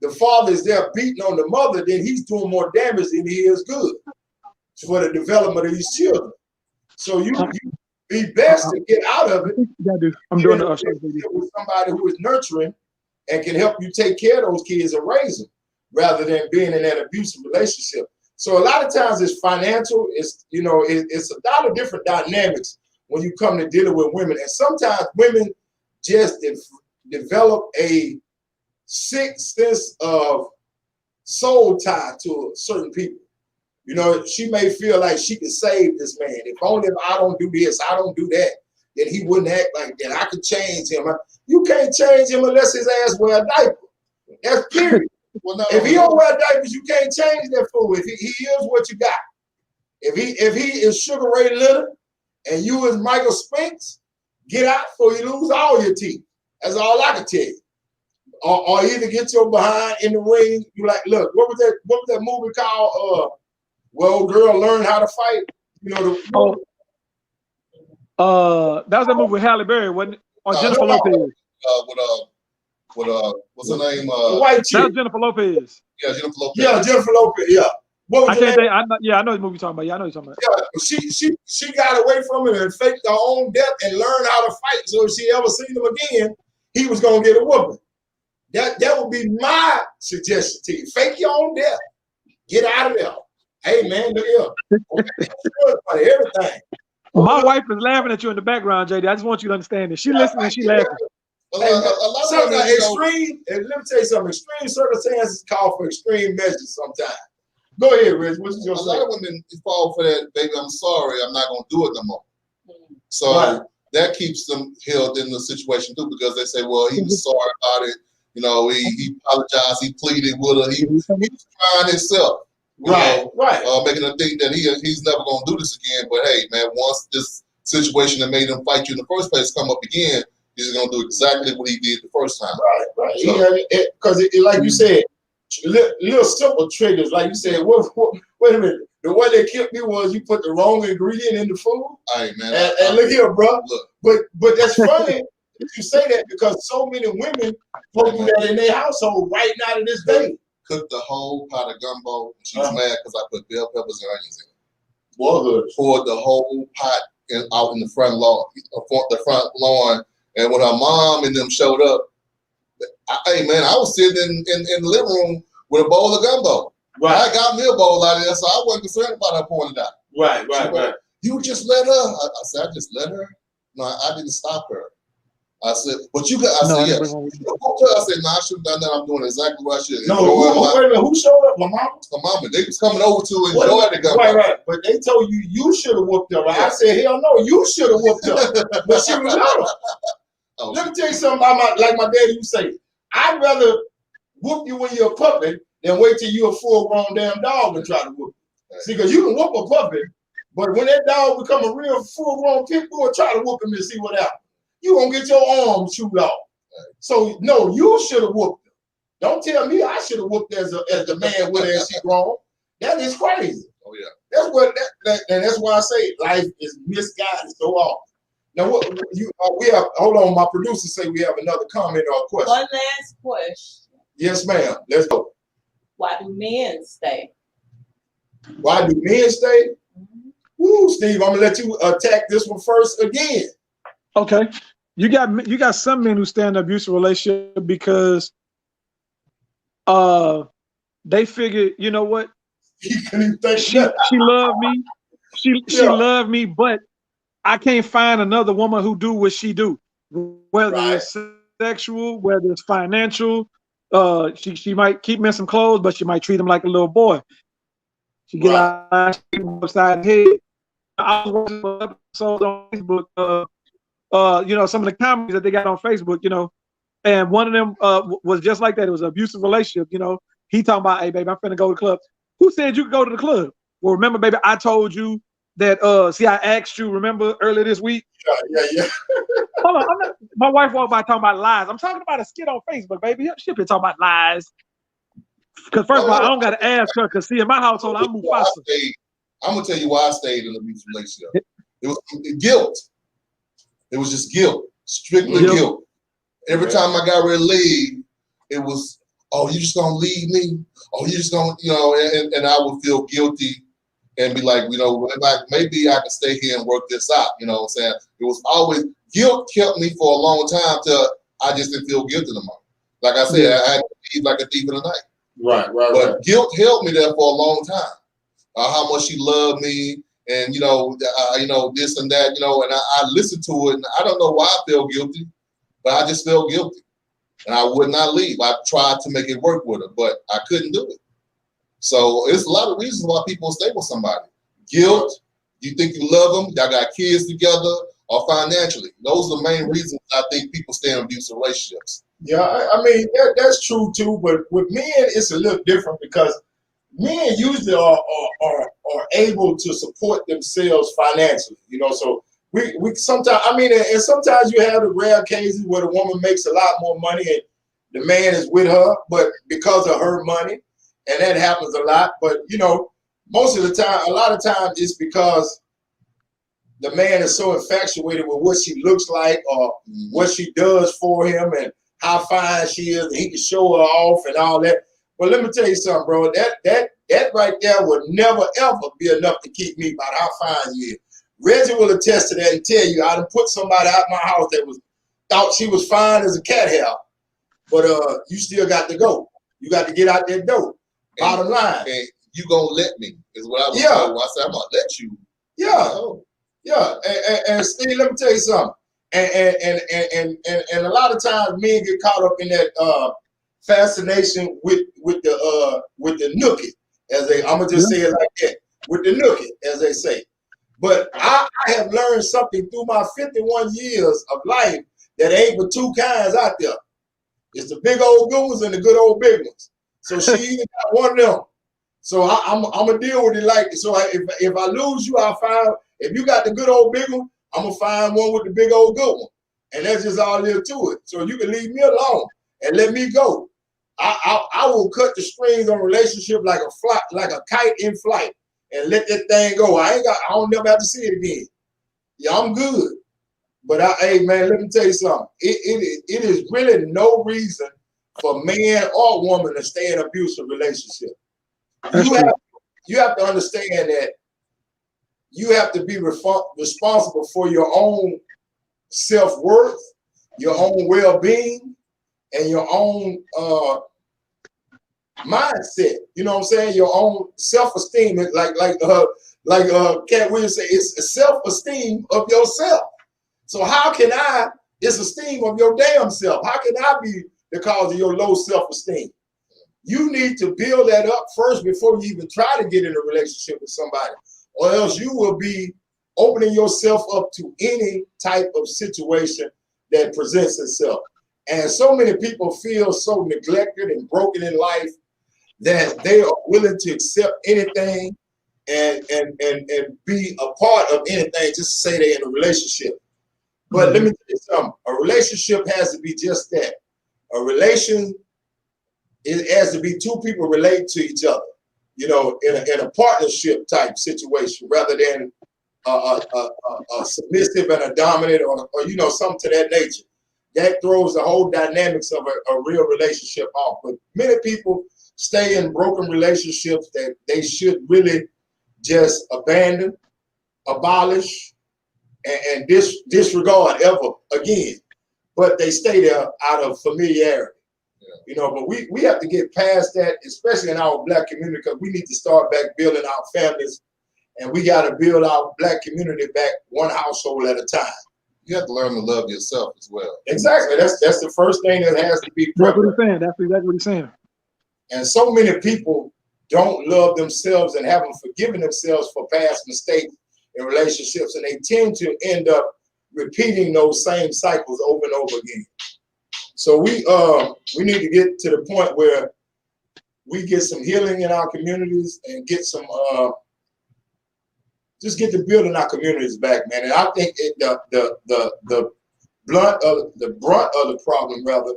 the father is there beating on the mother, then he's doing more damage than he is good for the development of these children. So you be best to get out of it. I'm doing the with somebody who is nurturing and can help you take care of those kids and raise them, rather than being in that abusive relationship. So a lot of times it's financial. It's it's a lot of different dynamics when you come to dealing with women, and sometimes women just develop a sick sense of soul tie to certain people. You know, she may feel like she can save this man. If only if I don't do this, I don't do that, then he wouldn't act like that. I could change him. You can't change him unless his ass wear a diaper. That's period. Well, no, if he don't wear diapers, you can't change that fool. If he is what you got. If he is Sugar Ray Leonard and you is Michael Spinks, get out before you lose all your teeth. That's all I can tell you. Or either get your behind in the ring. You like, look, what was that movie called? Well, Girl, Learn How to Fight. You know that was a movie with Halle Berry, wasn't it? Or Jennifer Lopez. With what's her name? The white chick. That was Jennifer Lopez. Yeah, Jennifer Lopez. Yeah, Jennifer Lopez. Yeah. What was I can't think. I know the movie you're talking about. Yeah, I know you're talking about. Yeah, she got away from it and faked her own death and learned how to fight. So if she ever seen him again, he was gonna get a whooping. That would be my suggestion to you. Fake your own death. Get out of there. Hey man, look here. Everything. My wife is laughing at you in the background, JD. I just want you to understand this. She listening and she laughing. Let me tell you something. Extreme circumstances call for extreme measures sometimes. Go ahead, Rich. What you gonna say? A lot of women fall for that, baby, I'm sorry, I'm not gonna do it no more. So that keeps them held in the situation too, because they say, well, he was sorry about it. You know, he apologized, he pleaded with her, he was trying himself. Making them think that he's never gonna do this again. But hey, man, once this situation that made him fight you in the first place come up again, he's gonna do exactly what he did the first time. Right. Because like you said, little simple triggers. Like you said, wait a minute. The one that killed me was you put the wrong ingredient in the food. Hey man, and look here, bro. Look. But that's funny that you say that, because so many women don't do that in their household right now to this day. Cooked the whole pot of gumbo. She's mad because I put bell peppers and onions in it. Boyhood. Poured the whole pot out in the front lawn, and when her mom and them showed up, hey man, I was sitting in the living room with a bowl of gumbo. Right. I got me a bowl out of there, so I wasn't concerned about her pouring it out. Right. You just let her. I said, I just let her. No, I didn't stop her. I said, but you got. I said, yes. I said, no, I should have done that. I'm doing exactly what I should. No, wait a minute. Who showed up? My mama. My mama. They was coming over to enjoy the gumbo. Right. But they told you should have whooped her. I said, hell no, you should have whooped her. But she was little. Let me tell you something about like my daddy used to say. I'd rather whoop you when you're a puppy than wait till you're a full-grown damn dog and try to whoop you. See, because you can whoop a puppy, but when that dog become a real full-grown pit bull, try to whoop him and see what happens. You gonna get your arms chewed off. So no, you should have whooped her. Don't tell me I should have whooped as the man with her as she grown. That is crazy. Oh yeah. And that's why I say life is misguided so often. Now what we have? Hold on, my producer say we have another comment or question. One last question. Yes, ma'am. Let's go. Why do men stay? Why do men stay? Woo, Steve, I'm gonna let you attack this one first again. Okay. You got some men who stay in an abusive relationship because they figure, you know what? He couldn't even think She loved me. She loved me, but I can't find another woman who do what she do. Whether it's sexual, whether it's financial, she might keep me in some clothes, but she might treat him like a little boy. She get out upside the head. I was watching episodes on Facebook, you know, some of the comments that they got on Facebook, you know, and one of them was just like that. It was an abusive relationship, you know. He talking about, hey, baby, I'm finna go to the club. Who said you could go to the club? Well, remember, baby, I told you that, see, I asked you, remember, earlier this week? Yeah. Hold on, my wife walked by talking about lies. I'm talking about a skit on Facebook, baby. She been talking about lies. Because first of all, I don't got to ask her, because see, in my household, I'm Mufasa. I'm going to tell you why I stayed in an abusive relationship. It was guilt. It was just guilt, strictly guilt. Every time I got ready to leave, it was, oh, you just gonna leave me? Oh, you just gonna, you know, and I would feel guilty and be like, you know, maybe I can stay here and work this out. You know what I'm saying? It was always, guilt kept me for a long time till I just didn't feel guilty anymore. Like I said, I had to leave like a thief in the night. But guilt held me there for a long time. How much she loved me, and you know, this and that, you know, and I listened to it, and I don't know why I felt guilty, but I just felt guilty, and I would not leave. I tried to make it work with her, but I couldn't do it. So it's a lot of reasons why people stay with somebody. Guilt, you think you love them, y'all got kids together, or financially. Those are the main reasons I think people stay in abusive relationships. Yeah, I mean, that's true too, but with men, it's a little different because men usually are able to support themselves financially, you know, so we sometimes, I mean, and sometimes you have the rare cases where the woman makes a lot more money and the man is with her, but because of her money, and that happens a lot, but you know, most of the time, a lot of times it's because the man is so infatuated with what she looks like or what she does for him and how fine she is, and he can show her off and all that. But let me tell you something, bro. That right there would never ever be enough to keep me about how fine you is. Reggie will attest to that and tell you I done put somebody out my house that thought she was fine as a cat hair, but you still got to go. You got to get out that door. Bottom line. And you gonna let me is what I was told. I said I'm gonna let you. And Steve, let me tell you something. And a lot of times men get caught up in that fascination with the nookie, as I'm gonna just say it like that, with the nookie, as they say. But I have learned something through my 51 years of life that ain't but two kinds out there. It's the big old good ones and the good old big ones. So she either got one of them. So I'm gonna deal with it like this. So if I lose you, I'll find, if you got the good old big one, I'm gonna find one with the big old good one. And that's just all there to it. So you can leave me alone and let me go. I will cut the strings on a relationship like a kite in flight and let that thing go. I don't never have to see it again. Yeah, I'm good. But hey man, let me tell you something. It is really no reason for man or woman to stay in an abusive relationship. You have to understand that you have to be responsible for your own self-worth, your own well-being, and your own mindset. You know what I'm saying? Your own self-esteem. Like Cat Williams say, it's a self-esteem of yourself. So how can I disesteem of your damn self? How can I be the cause of your low self-esteem? You need to build that up first before you even try to get in a relationship with somebody, or else you will be opening yourself up to any type of situation that presents itself. And so many people feel so neglected and broken in life that they are willing to accept anything and be a part of anything just to say they're in a relationship. But let me tell you something. A relationship has to be just that. A relation, it has to be two people relate to each other, you know, in a partnership type situation, rather than a submissive and a dominant or you know, something to that nature. That throws the whole dynamics of a real relationship off. But many people stay in broken relationships that they should really just abandon abolish and disregard ever again. But they stay there out of familiarity. You know, but we have to get past that, especially in our Black community, because we need to start back building our families, and we got to build our Black community back one household at a time. You have to learn to love yourself as well. Exactly. That's the first thing that has to be That's what prevalent. he's saying. That's exactly what he's saying. And so many people don't love themselves and haven't forgiven themselves for past mistakes in relationships, and they tend to end up repeating those same cycles over and over again. So we need to get to the point where we get some healing in our communities and get some just get to building our communities back, man. And I think the brunt of the problem rather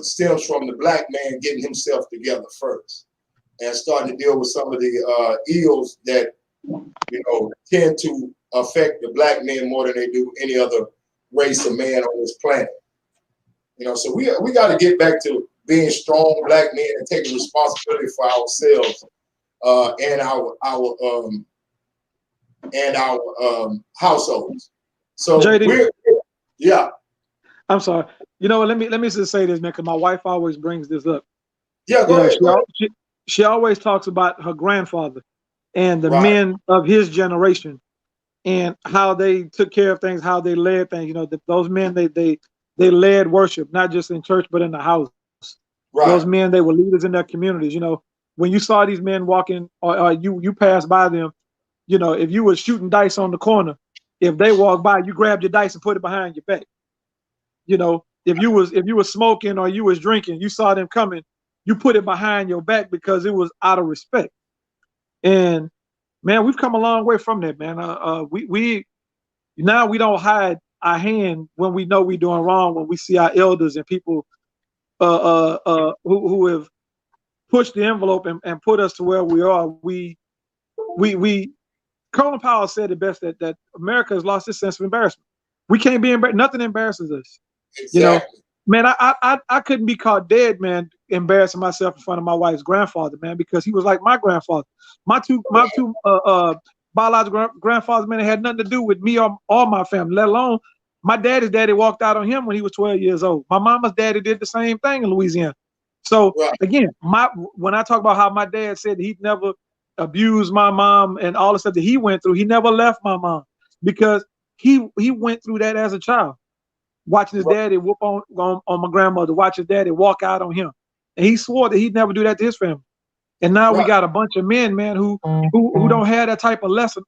stems from the Black man getting himself together first and starting to deal with some of the ills that tend to affect the Black men more than they do any other race of man on this planet. So we got to get back to being strong Black men and taking responsibility for ourselves and our households. So JD, yeah. I'm sorry. You know what? Let me just say this, man, because my wife always brings this up. Yeah, go ahead. She always talks about her grandfather and the Right. men of his generation and how they took care of things, how they led things. Those men they led worship, not just in church but in the house. Right. Those men, they were leaders in their communities. When you saw these men walking, or you passed by them, if you were shooting dice on the corner, if they walked by, you grabbed your dice and put it behind your back. If you was smoking or you was drinking, you saw them coming, you put it behind your back because it was out of respect. And man, we've come a long way from that, man. We now we don't hide our hand when we know we're doing wrong, when we see our elders and people who have pushed the envelope and put us to where we are. We Colin Powell said it best that America has lost its sense of embarrassment. We can't be embarrassed. Nothing embarrasses us. Exactly. Man, I couldn't be caught dead, man, embarrassing myself in front of my wife's grandfather, man, because he was like my grandfather. My two biological grandfathers, man, they had nothing to do with me or my family, let alone my daddy's daddy walked out on him when he was 12 years old. My mama's daddy did the same thing in Louisiana. So again, when I talk about how my dad said he'd never abused my mom and all the stuff that he went through, he never left my mom because he went through that as a child. Watching his daddy whoop on my grandmother, watch his daddy walk out on him. And he swore that he'd never do that to his family. And now we got a bunch of men, man, who don't have that type of lesson.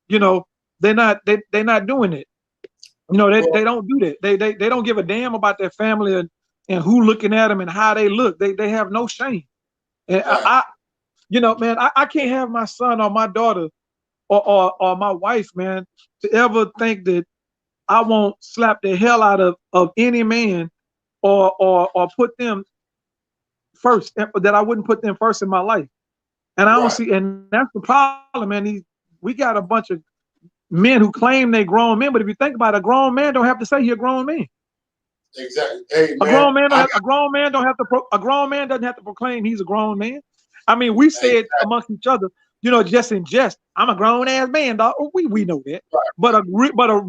They're not doing it. They don't do that. They don't give a damn about their family and who looking at them and how they look. They have no shame. And I can't have my son or my daughter or my wife, man, to ever think that I won't slap the hell out of any man or put them first, that I wouldn't put them first in my life. And I don't see, and that's the problem, man. We got a bunch of men who claim they grown men, but if you think about it, a grown man don't have to say you're a grown man. Exactly. Hey, A man, grown man a grown man doesn't have to proclaim he's a grown man. I mean, we say it amongst each other, just in jest. I'm a grown ass man, dog. We know that. Right.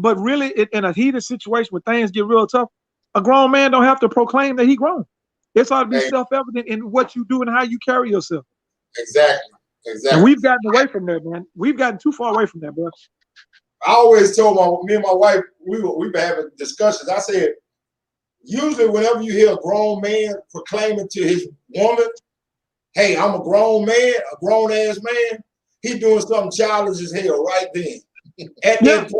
But really, in a heated situation where things get real tough, a grown man don't have to proclaim that he grown. It's ought to be self-evident in what you do and how you carry yourself. Exactly. And we've gotten away from that, man. We've gotten too far away from that, bro. I always told me and my wife, we've been having discussions. I said, usually whenever you hear a grown man proclaiming to his woman, hey, I'm a grown man, a grown ass man, he doing something childish as hell right then. At that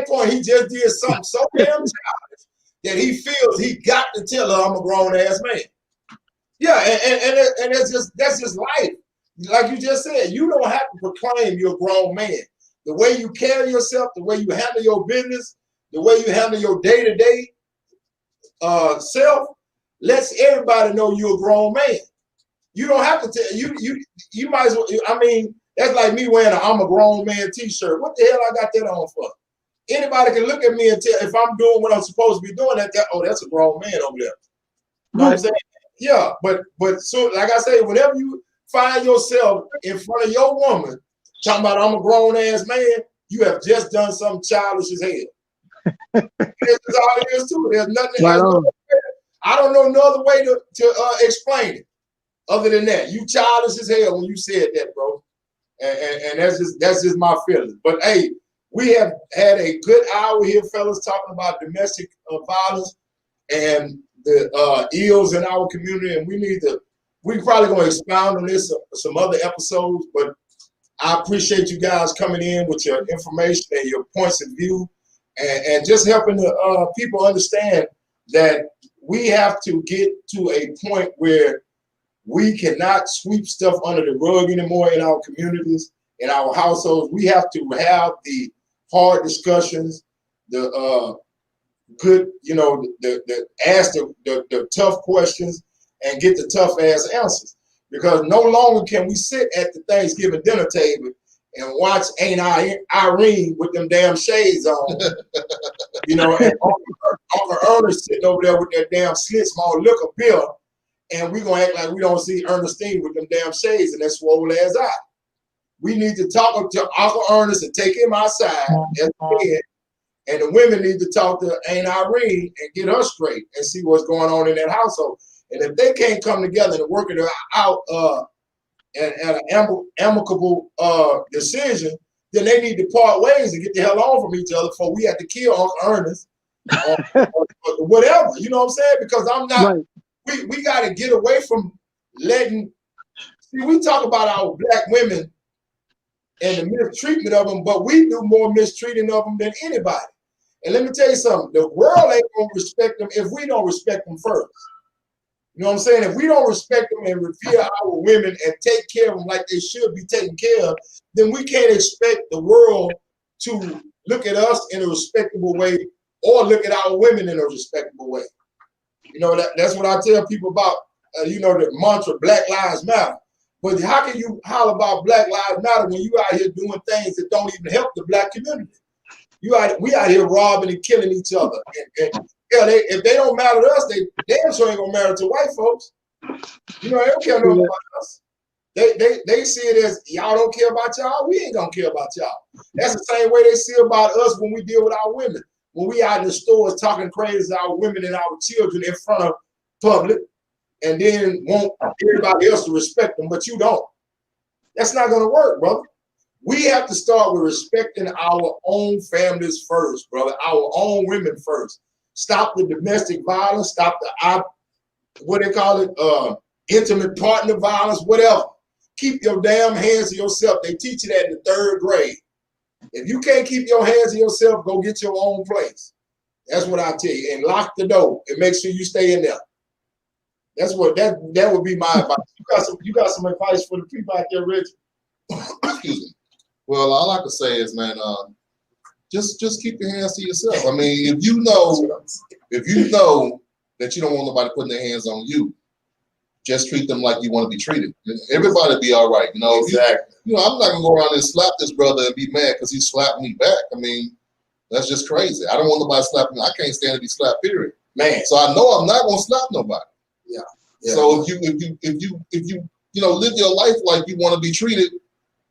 point, he just did something so damn childish that he feels he got to tell her I'm a grown ass man. Yeah, and that's just life. Like you just said, you don't have to proclaim you're a grown man. The way you carry yourself, the way you handle your business, the way you handle your day-to-day self, lets everybody know you're a grown man. You don't have to tell you might as well. I mean, that's like me wearing a I'm a grown man t-shirt. What the hell I got that on for? Anybody can look at me and tell if I'm doing what I'm supposed to be doing, that's a grown man over there. You know what I'm saying? Yeah, but so like I say, whenever you find yourself in front of your woman talking about I'm a grown ass man, you have just done something childish as hell. That's all it is to it. There's nothing. I don't know no other way to explain it other than that. You childish as hell when you said that, bro. And that's just my feelings. But hey, we have had a good hour here, fellas, talking about domestic violence and the ills in our community, and we're probably going to expound on this some other episodes, but I appreciate you guys coming in with your information and your points of view, and just helping the people understand that we have to get to a point where we cannot sweep stuff under the rug anymore in our communities, in our households. We have to have the hard discussions, the good, ask the tough questions and get the tough ass answers. Because no longer can we sit at the Thanksgiving dinner table and watch Ain't Irene with them damn shades on, and Uncle Ernest sitting over there with that damn slit small liquor bill, and we're gonna act like we don't see Ernestine with them damn shades and that swole ass eye. We need to talk to Uncle Ernest and take him outside as a kid, and the women need to talk to Aunt Irene and get her straight and see what's going on in that household. And if they can't come together and work it out at an amicable decision, then they need to part ways and get the hell on from each other before we have to kill Uncle Ernest or whatever. You know what I'm saying? Because I'm not. Right. We got to get away from letting. See, we talk about our black women and the mistreatment of them, but we do more mistreating of them than anybody. And let me tell you something, the world ain't gonna respect them if we don't respect them first. You know what I'm saying? If we don't respect them and revere our women and take care of them like they should be taken care of, then we can't expect the world to look at us in a respectable way or look at our women in a respectable way. That's what I tell people about, the mantra, Black Lives Matter. But how can you holler about Black Lives Matter when you out here doing things that don't even help the black community? We out here robbing and killing each other. And if they don't matter to us, they damn sure ain't gonna matter to white folks. They don't care nothing about us. They see it as y'all don't care about y'all, we ain't gonna care about y'all. That's the same way they see about us when we deal with our women. When we out in the stores talking crazy to our women and our children in front of public, and then want everybody else to respect them, but you don't. That's not gonna work, brother. We have to start with respecting our own families first, brother, our own women first. Stop the domestic violence, stop the, what they call it, intimate partner violence, whatever. Keep your damn hands to yourself. They teach you that in the 3rd grade. If you can't keep your hands to yourself, go get your own place. That's what I tell you. And lock the door and make sure you stay in there. That's what that would be my advice. You got some advice for the people out there, Rich? Excuse me. Well, all I can say is, man, just keep your hands to yourself. I mean, if you know that you don't want nobody putting their hands on you, just treat them like you want to be treated. Everybody be all right, Exactly. I'm not gonna go around and slap this brother and be mad because he slapped me back. I mean, that's just crazy. I don't want nobody slapping me. I can't stand to be slapped, period. Man. So I know I'm not gonna slap nobody. Yeah. So if you live your life like you want to be treated,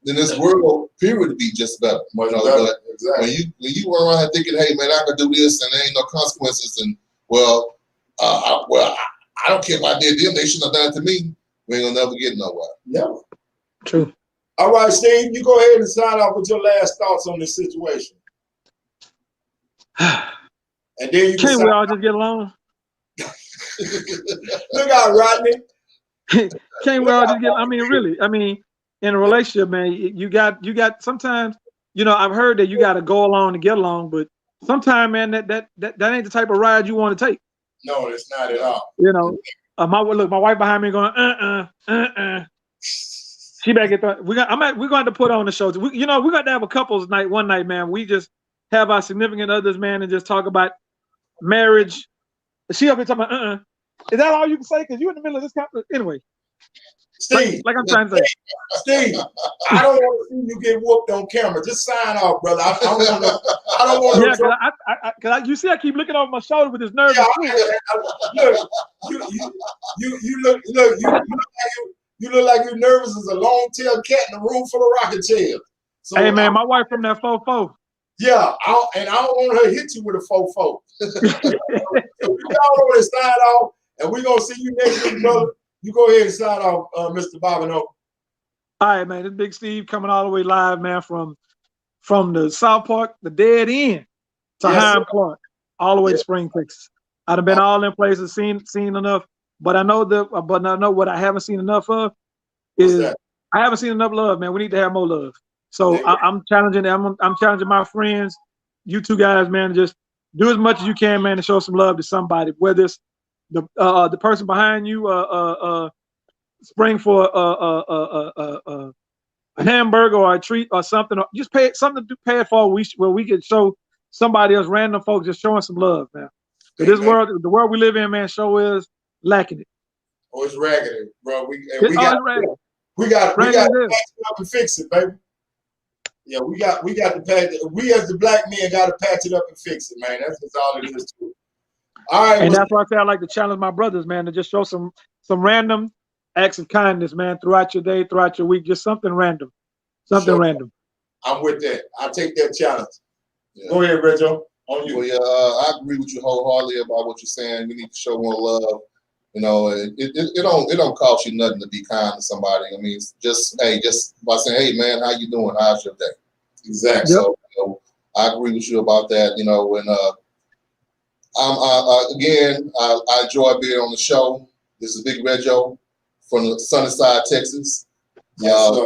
then this world period would be just better. But exactly. when you run around thinking, hey man, I can do this and there ain't no consequences, and I don't care if I did them, they shouldn't have done it to me. We ain't gonna never get nowhere. Never. True. All right, Steve, you go ahead and sign off with your last thoughts on this situation. And then you can't we all just get along? Look out, Rodney. Can't we all just get? I mean, really. I mean, in a relationship, man, you got sometimes. I've heard that you got to go along to get along, but sometimes, man, that ain't the type of ride you want to take. No, it's not at all. My wife behind me going, She back at the. We're going to put on the show. We're going to have a couples night one night, man. We just have our significant others, man, and just talk about marriage. She up here talking about, Is that all you can say? Because you're in the middle of this conference. Anyway. Steve. Like I'm trying to say. Steve, I don't want to see you get whooped on camera. Just sign off, brother. I don't want to. Yeah, because you see, I keep looking over my shoulder with this nervous. You look like you're nervous as a long-tailed cat in a room full of rocking chairs. So Hey man, my wife from that 4-4. yeah, I don't want her to hit you with a 4-4. So we all over to sign off, and we're gonna see you next week, brother. You go ahead and sign off, Mr. Bobineau. All right, man. This Big Steve coming all the way live, man, from the South Park, the dead end to Yes, Hiram sir. Clark, all the way to Spring, Texas. I've been all in places, seen enough, but I know what I haven't seen enough of What's is that? I haven't seen enough love, man. We need to have more love. So There you go. I'm challenging I'm challenging my friends, you two guys, man, just do as much as you can, man, to show some love to somebody, whether it's the person behind you, spring for a hamburger or a treat or something, or just pay it for where we can show somebody else, random folks, just showing some love, man. This world, the world we live in, man, sure is lacking it. Oh, it's raggedy, bro. We It's got raggedy. we got to Raggedy is. patch it up and fix it, baby. Yeah, we got to patch it. We as the black men got to patch it up and fix it, man. That's all it is to it. All right, And that's why I say I like to challenge my brothers, man, to just show some random acts of kindness, man, throughout your day, throughout your week, just something random, random. I'm with that. I'll take that challenge. Yeah. Go ahead, Reggio. On you. Well, yeah, I agree with you wholeheartedly about what you're saying. We need to show more love. You know, it don't cost you nothing to be kind to somebody. I mean, it's just by saying, hey man, how you doing? How's your day? Exactly. Yep. So I agree with you about that. You know, and I enjoy being on the show. This is Big Reggio from the sunny side, Texas. Yes,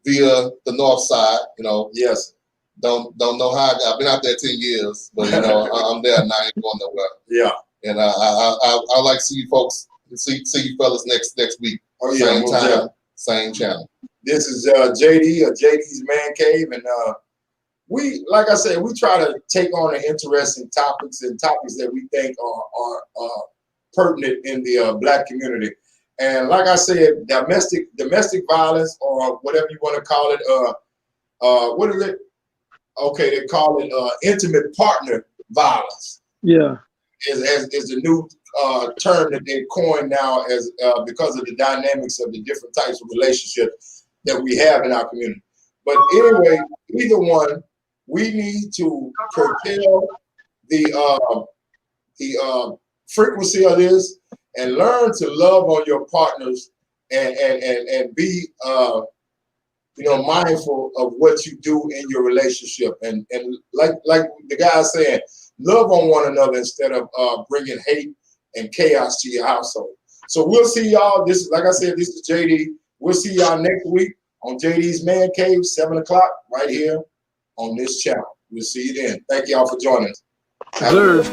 via the north side. You know. Yes. Don't know how I've been out there 10 years, but you know I'm there now. I ain't going nowhere. Yeah. And I like to see you folks, see you fellas next week. Oh yeah. Same time, same channel. This is JD or JD's Man Cave, and we, like I said, we try to take on the interesting topics and topics that we think are pertinent in the black community. And like I said, domestic violence, or whatever you want to call it, what is it? Okay, they call it intimate partner violence. Yeah, is the new term that they coined now as because of the dynamics of the different types of relationships that we have in our community. But anyway, either one, we need to curtail the frequency of this and learn to love on your partners and be mindful of what you do in your relationship, and like the guy's saying, love on one another instead of bringing hate and chaos to your household. So we'll see y'all. This is, like I said, this is JD. We'll see y'all next week on JD's Man Cave, 7 o'clock, right here on this channel. We'll see you then. Thank y'all for joining us. sure.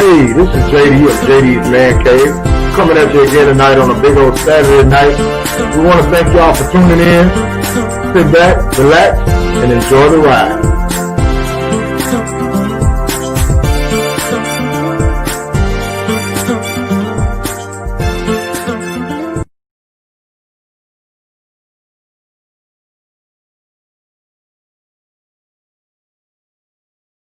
Hey, this is JD of JD's Man Cave, coming at you again tonight on a big old Saturday night. We want to thank y'all for tuning in. Sit back, relax, and enjoy the ride.